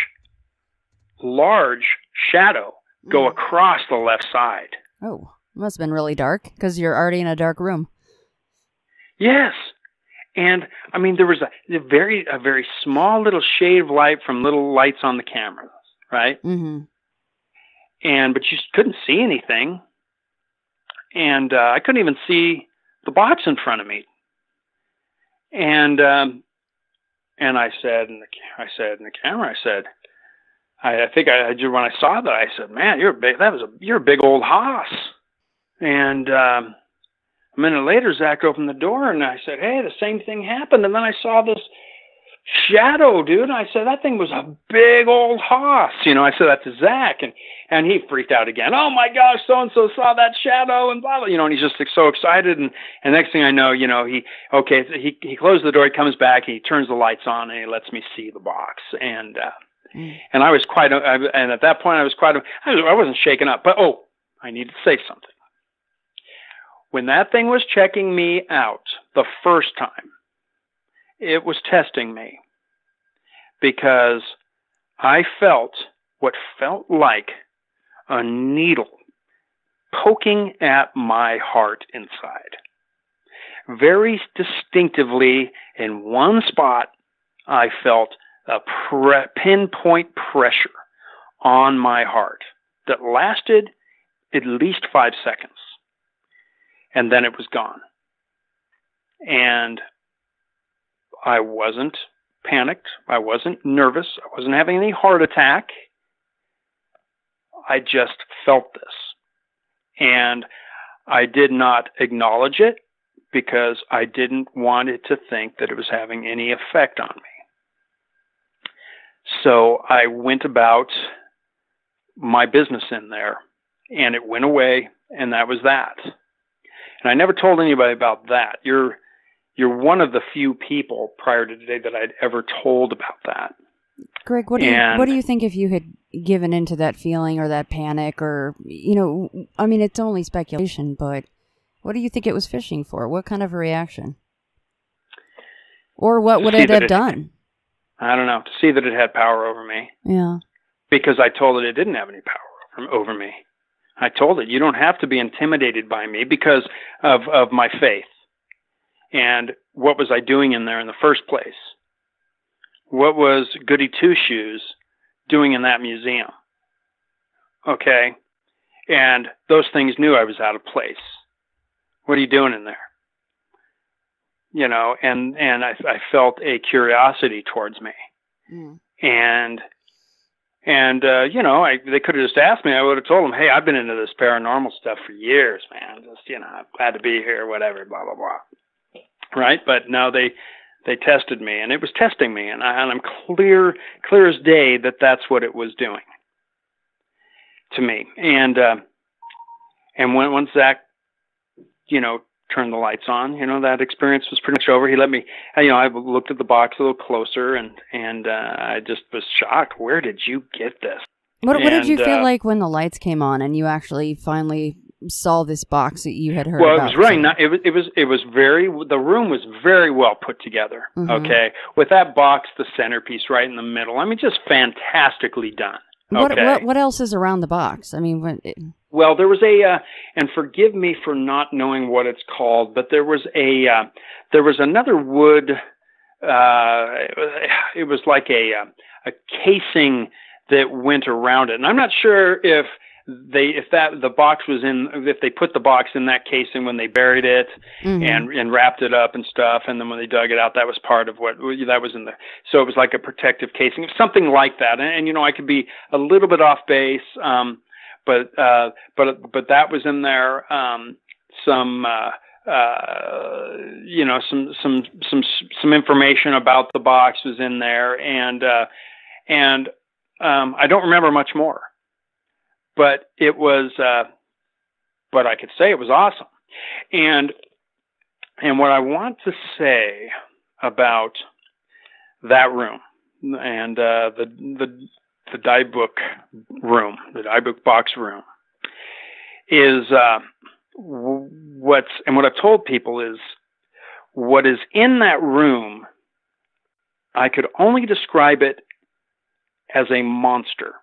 shadow go across the left side. Oh. Must have been really dark because you're already in a dark room. Yes. And I mean, there was a very small little shade of light from little lights on the cameras, right? Mm-hmm. But you couldn't see anything. And I couldn't even see the box in front of me. And I said in the camera, I think when I saw that, I said, man, you're a big old hoss. And a minute later, Zach opened the door, and I said, hey, the same thing happened. And then I saw this shadow, dude. And I said, that thing was a big old hoss. I said that to Zach, and he freaked out again. Oh my gosh, so-and-so saw that shadow, and blah, blah, and he's just so excited. And next thing I know, he closed the door, he comes back, he turns the lights on, and he lets me see the box. And I was and at that point I wasn't shaken up, but I need to say something. When that thing was checking me out the first time, it was testing me because I felt what felt like a needle poking at my heart inside. Very distinctly, in one spot, I felt a pinpoint pressure on my heart that lasted at least 5 seconds. And then it was gone. And I wasn't panicked. I wasn't nervous. I wasn't having any heart attack. I just felt this. And I did not acknowledge it because I didn't want it to think that it was having any effect on me. So I went about my business in there, and it went away, and that was that. And I never told anybody about that. You're one of the few people prior to today that I'd ever told about that. Greg, what do you think if you had given into that feeling or that panic or, I mean, it's only speculation, but what do you think it was fishing for? What kind of a reaction? Or what would it have done? I don't know. To see that it had power over me. Yeah. Because I told it didn't have any power over me. I told it, you don't have to be intimidated by me because of my faith. And what was I doing in there in the first place? What was Goody Two-Shoes doing in that museum? Okay. And those things knew I was out of place. What are you doing in there? And I felt a curiosity towards me. Mm. They could have just asked me. I would have told them, hey, I've been into this paranormal stuff for years, man. Just, I'm glad to be here, whatever, blah, blah, blah. Right? But no, they tested me, and it was testing me, and I'm clear as day that that's what it was doing to me. And once Zach, turned the lights on, that experience was pretty much over. He let me, I looked at the box a little closer, and I just was shocked. Where did you get this? What did you feel like when the lights came on and you actually finally saw this box that you had heard about? Well, it was really not. The room was very well put together. Mm-hmm. Okay, with that box, the centerpiece right in the middle. I mean, just fantastically done. Okay. What else is around the box? I mean, well, there was and forgive me for not knowing what it's called, but there was another wood. It was like a casing that went around it, and I'm not sure if they put the box in that casing when they buried it. Mm-hmm. and wrapped it up and stuff, and then when they dug it out, that was part of what that was in there. So it was like a protective casing, something like that. And I could be a little bit off base, but that was in there. Some information about the box was in there, and I don't remember much more. But it was, but I could say it was awesome. And what I want to say about that room and the Dybbuk room, the Dybbuk Box room, is what I've told people is what is in that room. I could only describe it as a monster.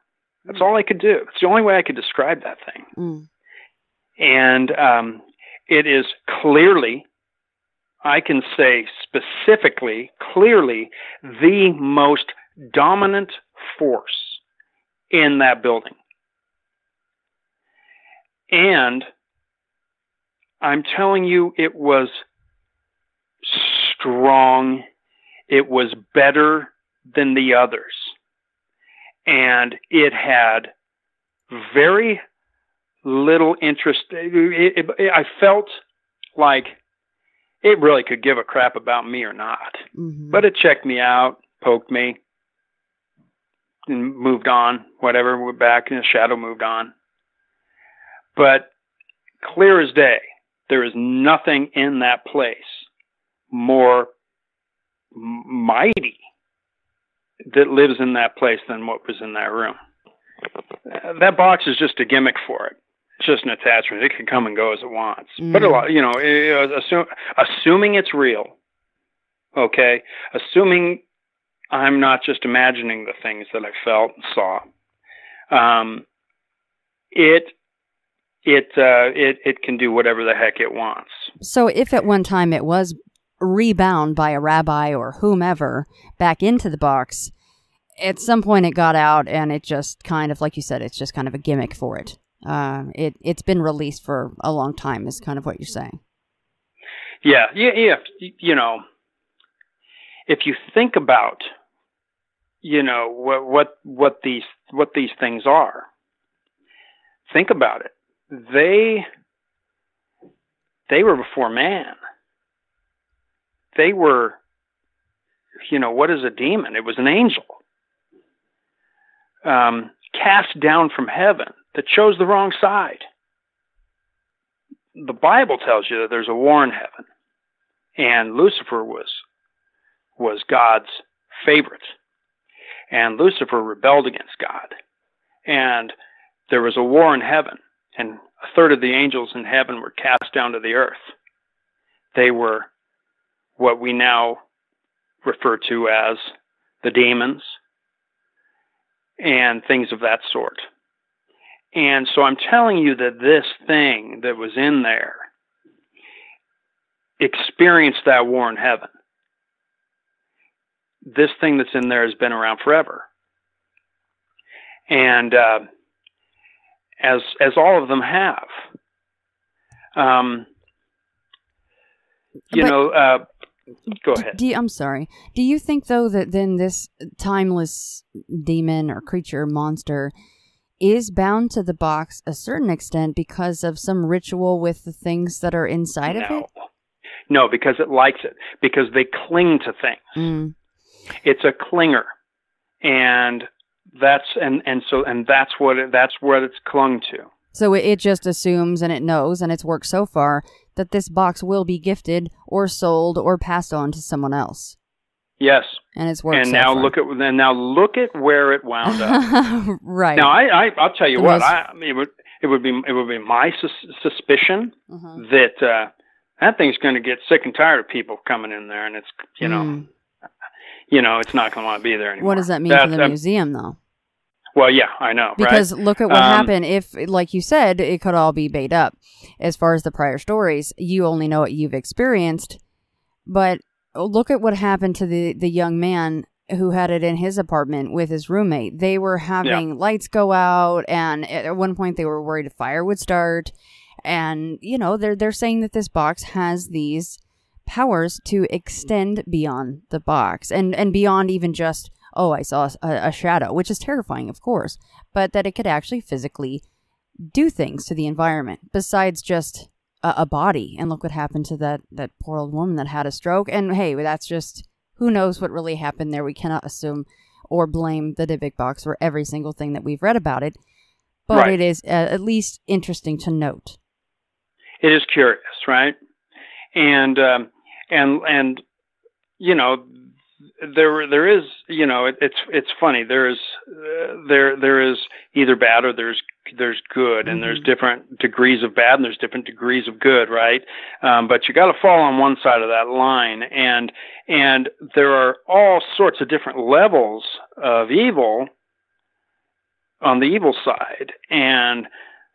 That's all I could do. It's the only way I could describe that thing. Mm. And it is clearly, I can say specifically, clearly, the most dominant force in that building. And I'm telling you, it was strong. It was better than the others. And it had very little interest. I felt like it really could give a crap about me or not. Mm-hmm. But it checked me out, poked me, and moved on. Whatever, we're back, and the shadow moved on. But clear as day, there is nothing in that place more mighty that lives in that place than what was in that room. That box is just a gimmick for it. It's just an attachment. It can come and go as it wants. Mm. But a lot, assuming it's real, okay, assuming I'm not just imagining the things that I felt and saw, it can do whatever the heck it wants. So if at one time it was rebound by a rabbi or whomever back into the box, at some point it got out and it just kind of, like you said, it's just kind of a gimmick for it. It's been released for a long time is kind of what you're saying. Yeah. You know, if you think about, you know, what these things are, think about it. They were before man. They were, you know, what is a demon? It was an angel. Cast down from heaven that chose the wrong side. The Bible tells you that there's a war in heaven, and Lucifer was God's favorite, and Lucifer rebelled against God, and there was a war in heaven, and a third of the angels in heaven were cast down to the earth. They were what we now refer to as the demons and things of that sort. And so I'm telling you that this thing that was in there experienced that war in heaven. This thing that's in there has been around forever. And as all of them have. Go ahead. I'm sorry. Do you think, though, that then this timeless demon or creature, monster, is bound to the box a certain extent because of some ritual with the things that are inside of it? No, because it likes it. Because they cling to things. Mm. It's a clinger, and that's what it's clung to. So it just assumes, and it knows, and it's worked so far, that this box will be gifted or sold or passed on to someone else. Yes, and it's worked. And so now far. look at where it wound up. Right. Now I'll tell you what. It would be my suspicion that that thing's going to get sick and tired of people coming in there, and it's it's not going to want to be there anymore. What does that mean for the museum, though? Well, yeah, I know. Because right? Look at what happened. If, like you said, it could all be made up. As far as the prior stories, you only know what you've experienced. But look at what happened to the young man who had it in his apartment with his roommate. They were having lights go out, and at one point they were worried a fire would start. And, they're saying that this box has these powers to extend beyond the box and beyond even just, oh, I saw a shadow, which is terrifying, of course, but that it could actually physically do things to the environment besides just a body. And look what happened to that poor old woman that had a stroke. And hey, that's just, who knows what really happened there. We cannot assume or blame the Dybbuk Box for every single thing that we've read about it. But It is at least interesting to note. It is curious, right? And there is, it's funny. There is either bad or there's good, and there's different degrees of bad and there's different degrees of good, right? But you got to fall on one side of that line, and there are all sorts of different levels of evil on the evil side, and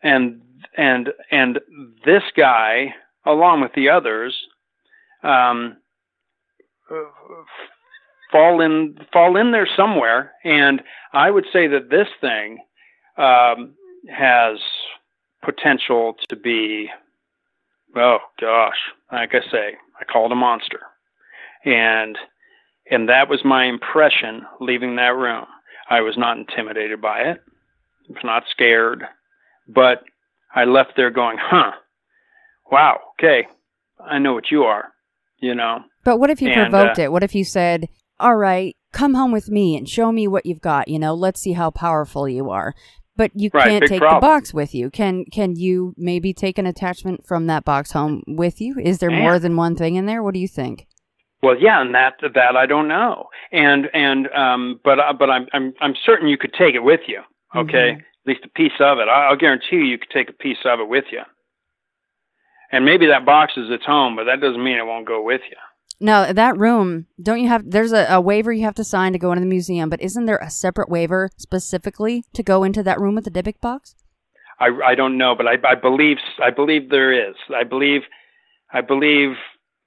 and this guy, along with the others, fall in there somewhere. And I would say that this thing has potential to be, oh gosh, like I say, I call it a monster. And that was my impression leaving that room. I was not intimidated by it. I was not scared, but I left there going, wow, okay, I know what you are, you know. But what if you provoked it? What if you said, all right, come home with me and show me what you've got, you know, let's see how powerful you are. But you can't take the box with you. Can you maybe take an attachment from that box home with you? Is there more than one thing in there? What do you think? Well, yeah, and that I don't know. But I'm certain you could take it with you. Okay, at least a piece of it. I'll guarantee you could take a piece of it with you. And maybe that box is its home, but that doesn't mean it won't go with you. Now, that room, don't you have, there's a waiver you have to sign to go into the museum, but isn't there a separate waiver specifically to go into that room with the Dybbuk box? I don't know, but I believe there is. I believe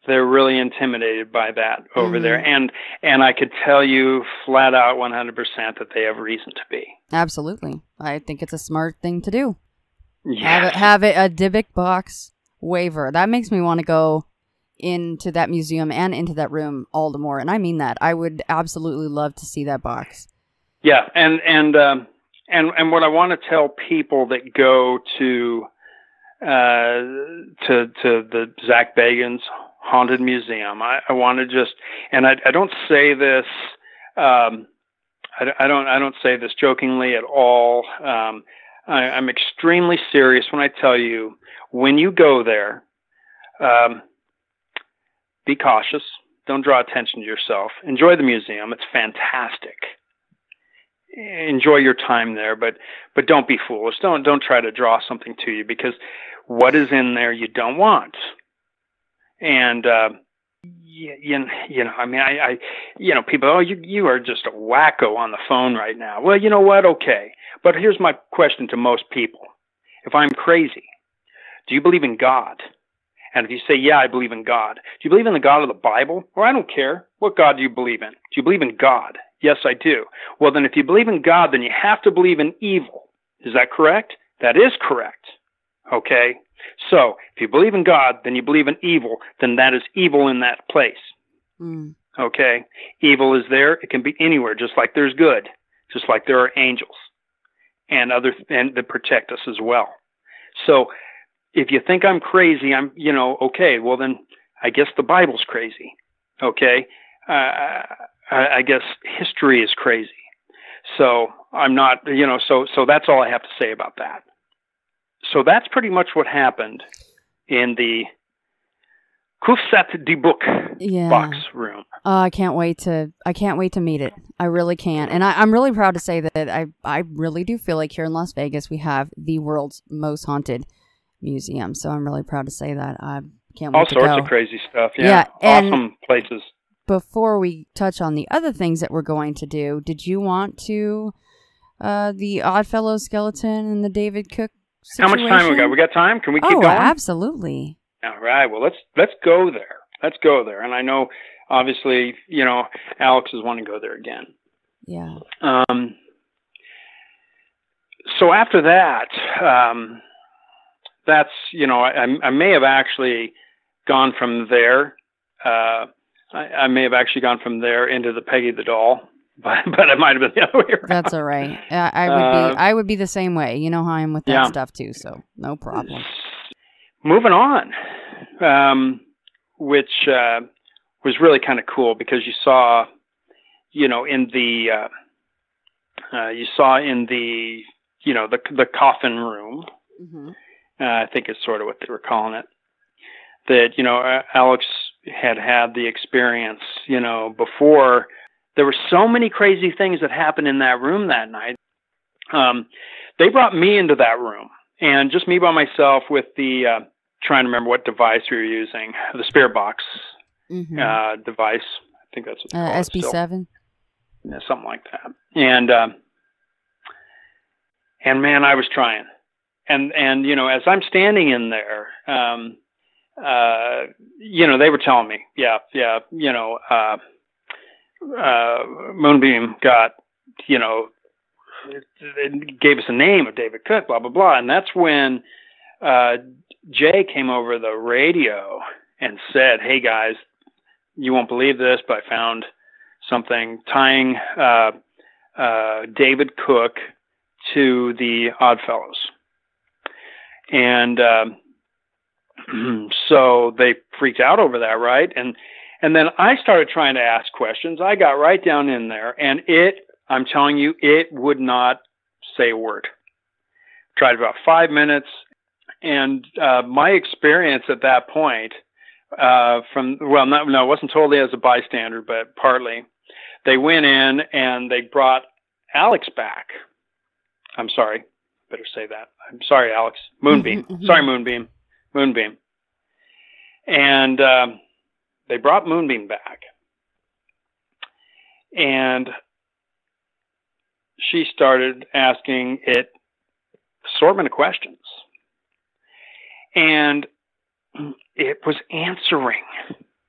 they're really intimidated by that over there. And I could tell you flat out 100% that they have reason to be. Absolutely. I think it's a smart thing to do. Yeah. Have it a Dybbuk box waiver. That makes me want to go into that museum and into that room all the more. And I mean that. I would absolutely love to see that box. Yeah. And what I want to tell people that go to the Zak Bagans Haunted Museum, I want to just, and I don't say this, I don't say this jokingly at all. I'm extremely serious when I tell you, when you go there, be cautious. Don't draw attention to yourself. Enjoy the museum. It's fantastic. Enjoy your time there, but don't be foolish. Don't try to draw something to you, because what is in there you don't want. And you know, I mean, I people, oh, you are just a wacko on the phone right now. Well, you know what? Okay, but here's my question to most people: if I'm crazy, do you believe in God? And if you say, yeah, I believe in God, do you believe in the God of the Bible? Or I don't care. What God do you believe in? Do you believe in God? Yes, I do. Well, then if you believe in God, then you have to believe in evil. Is that correct? That is correct. Okay? So if you believe in God, then you believe in evil, then that is evil in that place. Okay? Evil is there. It can be anywhere, just like there's good, just like there are angels and that protect us as well. So if you think I'm crazy, okay, well then I guess the Bible's crazy. Okay? I guess history is crazy. So I'm not, so that's all I have to say about that. So that's pretty much what happened in the Dybbuk box room. I can't wait to meet it. I really can't. And I'm really proud to say that I really do feel like here in Las Vegas we have the world's most haunted museum. So I'm really proud to say that. I can't wait to go. All sorts of crazy stuff. Yeah. Awesome places. Before we touch on the other things that we're going to do, did you want to the Oddfellows skeleton and the David Cook situation? How much time we got? We got time? Can we keep going? Absolutely. All right. Well, let's go there. Let's go there. And I know, obviously, Alex is wanting to go there again. Yeah. So after that, that's, I may have actually gone from there. I may have actually gone from there into the Peggy the Doll, but it might have been the other way around. That's all right. I would be the same way. You know how I am with that stuff too, so no problem. Moving on, which was really kind of cool because you saw in the the coffin room. Mm-hmm. I think it's sort of what they were calling it. That Alex had the experience, before. There were so many crazy things that happened in that room that night. They brought me into that room, and just me by myself with the, trying to remember what device we were using, the spirit box device. I think that's what they call SB7? Yeah, something like that. And man, I was trying. and you know, as I'm standing in there, you know, they were telling me, you know, Moonbeam got, you know, it gave us a name of David Cook, blah, blah, blah. And that's when Jay came over the radio and said, "Hey guys, you won't believe this, but I found something tying David Cook to the Oddfellows." And so they freaked out over that, right? And then I started trying to ask questions. I got right down in there, and I'm telling you, it would not say a word. Tried about 5 minutes, and my experience at that point, I wasn't totally as a bystander, but partly, they went in and they brought Alex back. I'm sorry, better say that. I'm sorry, Alex. Moonbeam. Sorry, Moonbeam. Moonbeam. And they brought Moonbeam back. And she started asking it assortment of questions. And it was answering.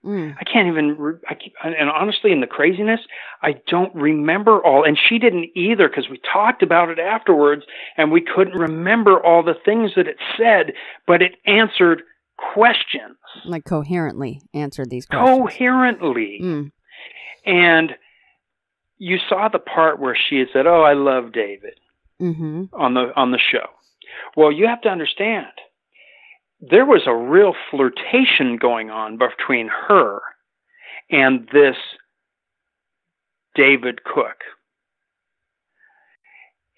I can't even, and honestly, in the craziness, I don't remember all, and she didn't either, because we talked about it afterwards, and we couldn't remember all the things that it said, but it answered questions. Like coherently answered these questions. Coherently. And you saw the part where she had said, "Oh, I love David," on the show. Well, you have to understand, there was a real flirtation going on between her and this David Cook.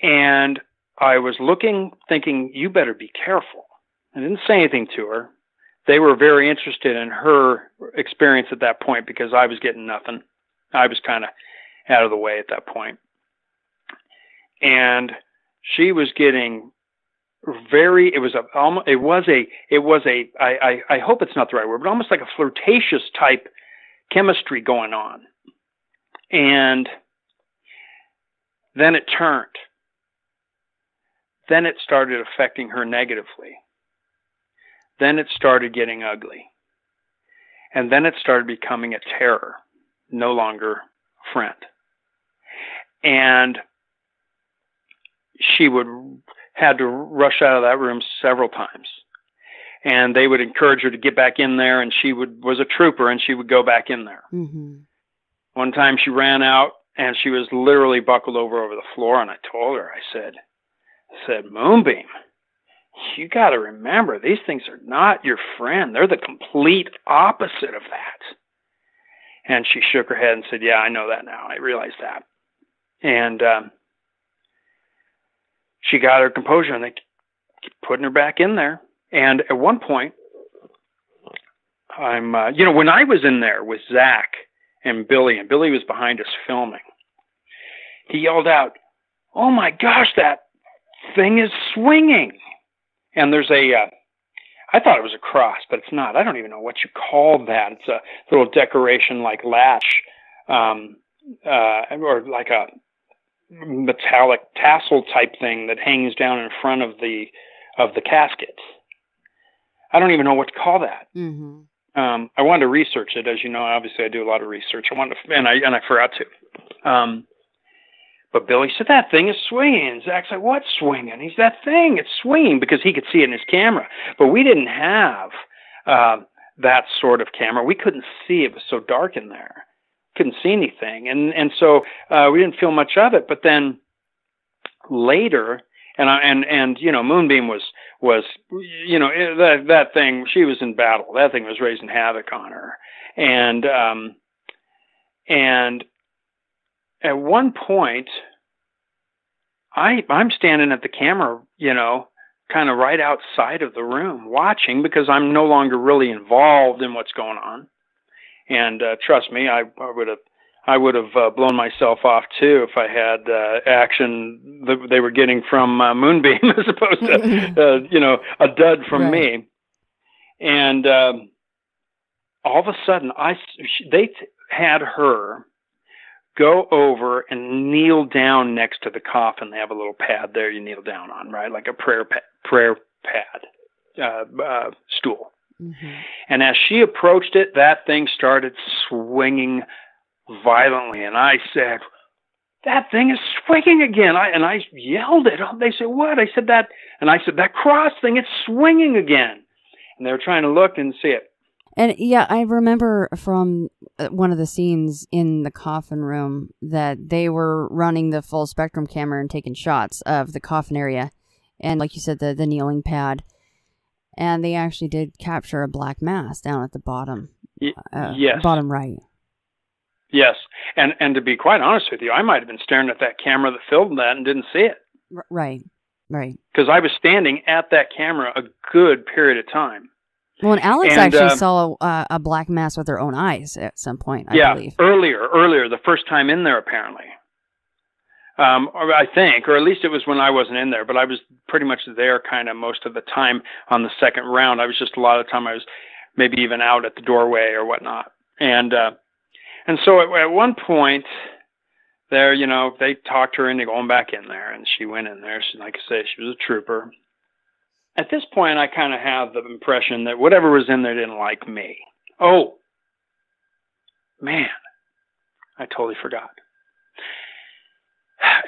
And I was looking, thinking, you better be careful. I didn't say anything to her. They were very interested in her experience at that point because I was getting nothing. I was kind of out of the way at that point. And she was getting I hope it's not the right word, but almost like a flirtatious type chemistry going on. And then it turned. Then it started affecting her negatively. Then it started getting ugly. And then it started becoming a terror, no longer a friend. And she had to rush out of that room several times. And they would encourage her to get back in there, and she was a trooper, and she would go back in there. One time she ran out, and she was literally buckled over the floor, and I told her, I said, "Moonbeam, you got to remember, these things are not your friend. They're the complete opposite of that." And she shook her head and said, "Yeah, I know that now. I realize that." And she got her composure, and they keep putting her back in there. And at one point, when I was in there with Zak and Billy was behind us filming, he yelled out, "Oh my gosh, that thing is swinging." And there's I thought it was a cross, but it's not. I don't even know what you call that. It's a little decoration like latch, or like a metallic tassel type thing that hangs down in front of the casket. I don't even know what to call that. I wanted to research it, as you know. Obviously, I do a lot of research. And I forgot to. But Billy said, "That thing is swinging." And Zach's like, "What's swinging?" He's, "That thing, it's swinging," because he could see it in his camera. But we didn't have that sort of camera. We couldn't see. It was so dark in there. Couldn't see anything. And so we didn't feel much of it. But then later, and Moonbeam was that thing, she was in battle. That thing was raising havoc on her. And at one point, I'm standing at the camera, kind of right outside of the room watching, because I'm no longer really involved in what's going on. And trust me, I would have blown myself off too if I had action that they were getting from Moonbeam as opposed to a dud from me. And all of a sudden, they had her go over and kneel down next to the coffin. They have a little pad there you kneel down on, right? Like a prayer pad, stool. Mm-hmm. And as she approached it, that thing started swinging violently. And I said, that thing is swinging again. I yelled it. They said, what? I said, that. And I said, that cross thing, it's swinging again. And they were trying to look and see it. And yeah, I remember from one of the scenes in the coffin room that they were running the full spectrum camera and taking shots of the coffin area. And like you said, the kneeling pad. And they actually did capture a black mass down at the bottom. Yes. Bottom right. Yes. And to be quite honest with you, I might have been staring at that camera that filmed that and didn't see it. Right. Because I was standing at that camera a good period of time. Well, and Alex actually saw a black mass with her own eyes at some point, I believe. Earlier, the first time in there, apparently. Or I think, or at least it was when I wasn't in there, but I was pretty much there kind of most of the time on the second round. I was just a lot of the time I was maybe even out at the doorway or whatnot. And so at one point there, you know, they talked her into going back in there, and she went in there. She, like I say, she was a trooper. At this point, I kind of have the impression that whatever was in there didn't like me. Oh, man, I totally forgot.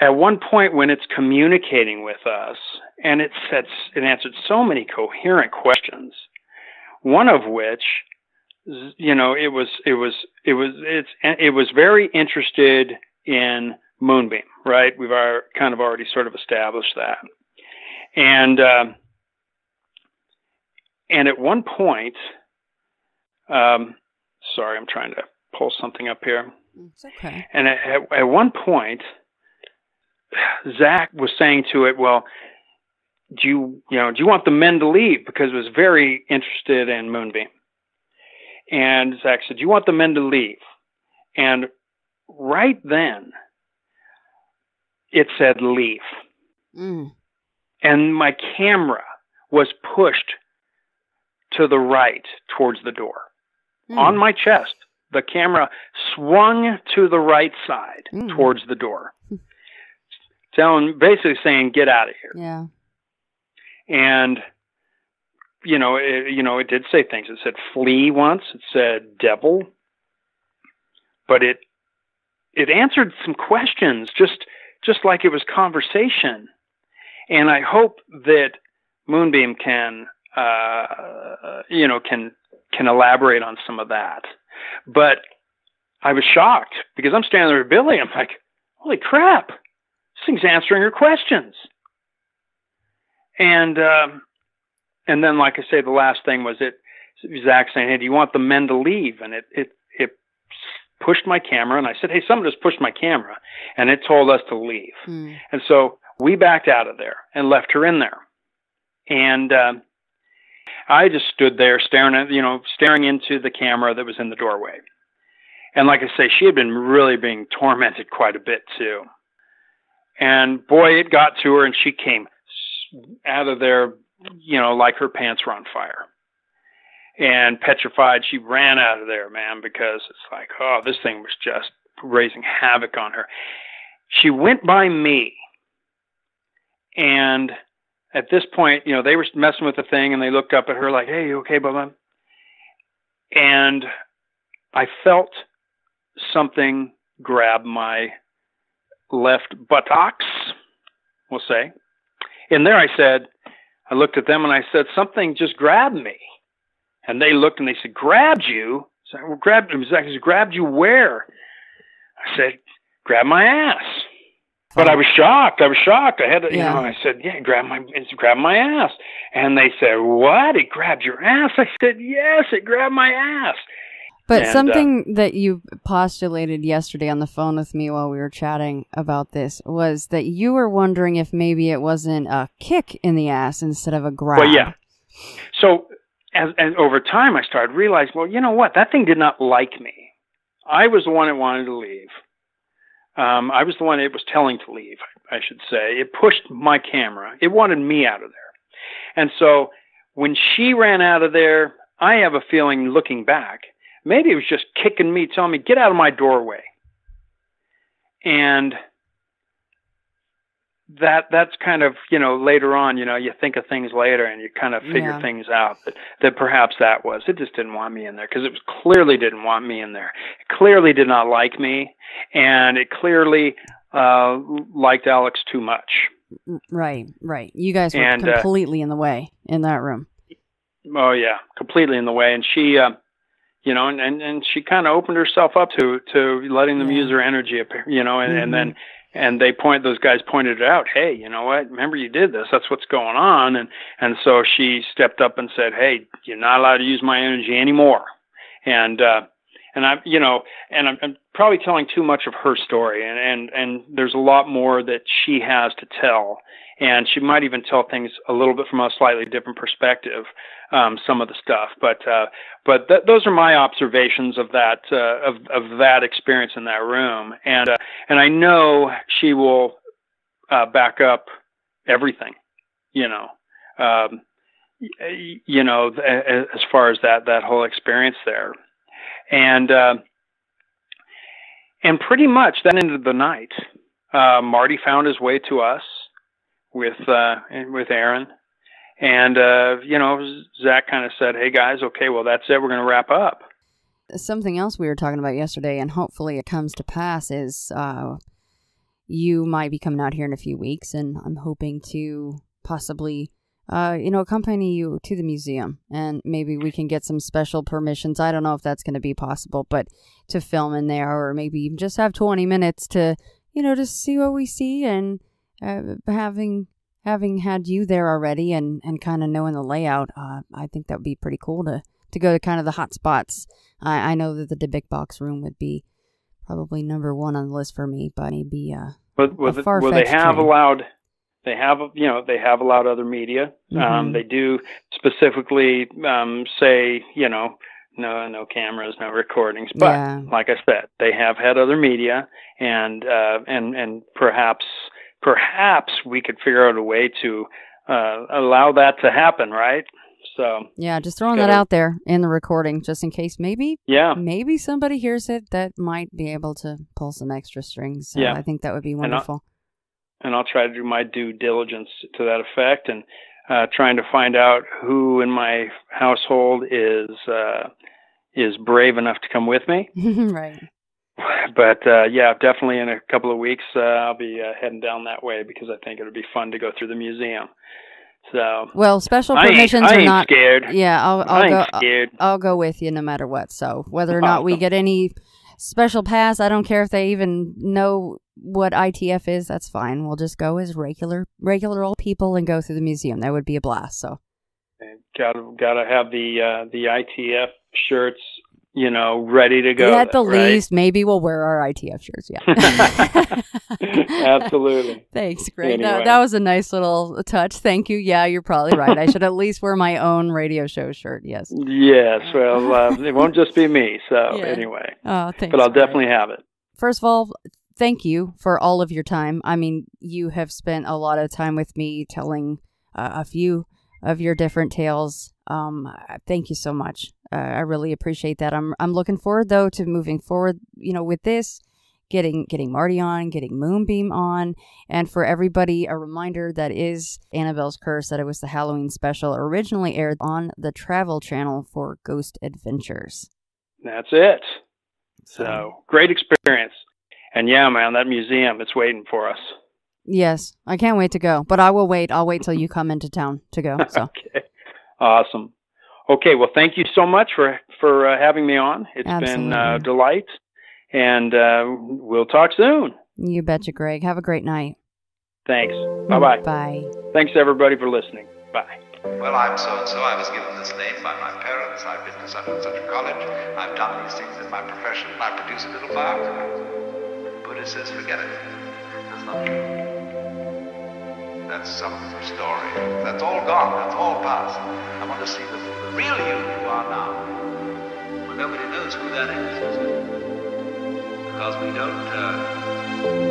At one point when it's communicating with us, and it answered so many coherent questions, one of which, you know, it was very interested in Moonbeam, right? We've kind of already sort of established that. And at one point, sorry, I'm trying to pull something up here. It's okay. And at one point, Zak was saying to it, well, do you want the men to leave? Because it was very interested in Moonbeam. And Zak said, do you want the men to leave? And right then, it said leave. Mm. And my camera was pushed to the right towards the door. On my chest, the camera swung to the right side towards the door. Basically saying, get out of here. Yeah. And, it did say things. It said flee once. It said devil. But it answered some questions just like it was conversation. And I hope that Moonbeam can elaborate on some of that. But I was shocked because I'm standing there with Billy. I'm like, holy crap, this thing's answering her questions. And then, like I say, the last thing was Zak saying, hey, do you want the men to leave? And it pushed my camera, and I said, hey, someone just pushed my camera, and it told us to leave. And so we backed out of there and left her in there. And I just stood there staring into the camera that was in the doorway. And like I say, she had been really being tormented quite a bit too. And boy, it got to her, and she came out of there, like her pants were on fire. And petrified, she ran out of there, man, because it's like, oh, this thing was just raising havoc on her. She went by me, and at this point, they were messing with the thing, and they looked up at her like, hey, you okay, Bubba? And I felt something grab my left buttocks, we'll say. And there I looked at them, and I said, something just grabbed me. And they looked, and they said, grabbed you? I said, well, grabbed you where? I said, grab my ass. But I was shocked. I had to, I said, yeah, grab my ass. And they said, what? It grabbed your ass? I said, yes, it grabbed my ass. But something that you postulated yesterday on the phone with me while we were chatting about this was that you were wondering if maybe it wasn't a kick in the ass instead of a grab. Well, yeah. So as over time, I started realizing, well, you know what? That thing did not like me. I was the one that wanted to leave. I was the one it was telling to leave, I should say. It pushed my camera. It wanted me out of there. And so when she ran out of there, I have a feeling, looking back, maybe it was just kicking me, telling me, get out of my doorway. And that's kind of, later on, you think of things later and you kind of figure things out that perhaps that was, it just didn't want me in there, because it clearly didn't want me in there. It clearly did not like me, and it clearly liked Alex too much. Right. You guys were completely in the way in that room. Oh yeah, completely in the way. And she, and she kind of opened herself up to letting them use her energy, and then. And those guys pointed it out. Hey, you know what? Remember you did this. That's what's going on. And so she stepped up and said, hey, you're not allowed to use my energy anymore. And I'm probably telling too much of her story. And there's a lot more that she has to tell. And she might even tell things a little bit from a slightly different perspective, some of the stuff. But those are my observations of that of that experience in that room. And I know she will back up everything, as far as that whole experience there. And pretty much that ended the night. Marty found his way to us with Aaron, and Zach kind of said, hey guys, okay, well that's it, we're going to wrap up. Something else we were talking about yesterday, and hopefully it comes to pass, is you might be coming out here in a few weeks, and I'm hoping to possibly accompany you to the museum, and maybe we can get some special permissions. I don't know if that's going to be possible, but to film in there, or maybe even just have 20 minutes to just see what we see. And having had you there already and kind of knowing the layout, I think that would be pretty cool to go to kind of the hot spots. I know that the Dybbuk Box room would be probably number one on the list for me, but maybe they have allowed other media. Mm-hmm. They do specifically say, no cameras, no recordings. But like I said, they have had other media, and perhaps we could figure out a way to allow that to happen, right? So just throwing that out there in the recording, just in case maybe somebody hears it that might be able to pull some extra strings. So I think that would be wonderful. And I'll try to do my due diligence to that effect, and trying to find out who in my household is brave enough to come with me. Right. But definitely in a couple of weeks I'll be heading down that way, because I think it would be fun to go through the museum. So special permissions are not scared. Yeah, I'll go scared. I'll go with you no matter what. So whether or not we get any special pass, I don't care if they even know what ITF is. That's fine. We'll just go as regular old people and go through the museum. That would be a blast. So gotta have the ITF shirts, ready to go. At the least, maybe we'll wear our ITF shirts. Yeah. Absolutely. Thanks. Great. Anyway. That was a nice little touch. Thank you. Yeah, you're probably right. I should at least wear my own radio show shirt. Yes. Yes. Well, it won't just be me. So anyway. Oh, thanks. But I'll definitely have it. First of all, thank you for all of your time. I mean, you have spent a lot of time with me telling a few of your different tales. Thank you so much. I really appreciate that. I'm looking forward though to moving forward, with this, getting Marty on, getting Moonbeam on, and for everybody, a reminder that is Annabelle's Curse, that it was the Halloween special, originally aired on the Travel Channel for Ghost Adventures. That's it. So great experience. And yeah, man, that museum, it's waiting for us. Yes, I can't wait to go, but I will wait. I'll wait till you come into town to go. So. Okay, awesome. Okay, well, thank you so much for having me on. It's been a delight, and we'll talk soon. You betcha, Greg. Have a great night. Thanks. Bye-bye. Bye. Thanks, everybody, for listening. Bye. Well, I'm so-and-so. I was given this name by my parents. I've been to such and such a college. I've done these things in my profession. I produce a little biography. Buddha says, forget it. That's not true. That's some story. That's all gone. That's all past. I want to see the real you are now. Well, nobody knows who that is. Because we don't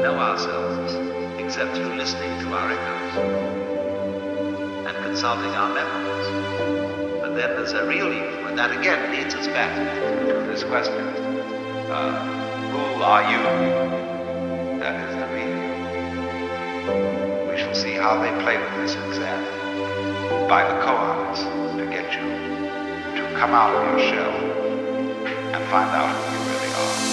know ourselves except through listening to our echoes and consulting our memories. But then there's a real you, and that again leads us back to this question. Who are you? That is the real you. We shall see how they play with this exam. By the koans to get you to come out of your shell and find out who you really are.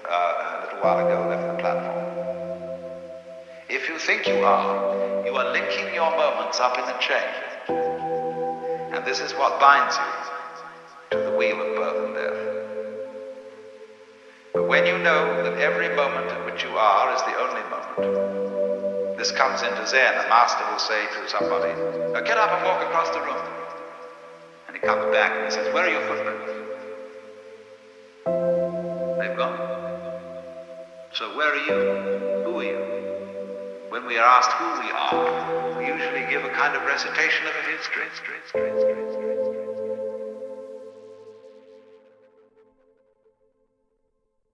a little while ago left the platform. If you think you are linking your moments up in a chain. And this is what binds you to the wheel of birth and death. But when you know that every moment in which you are is the only moment, this comes into Zen. A master will say to somebody, "Now get up and walk across the room." And he comes back and he says, "Where are your footprints?" They've gone. So where are you? Who are you? When we are asked who we are, we usually give a kind of recitation of a history.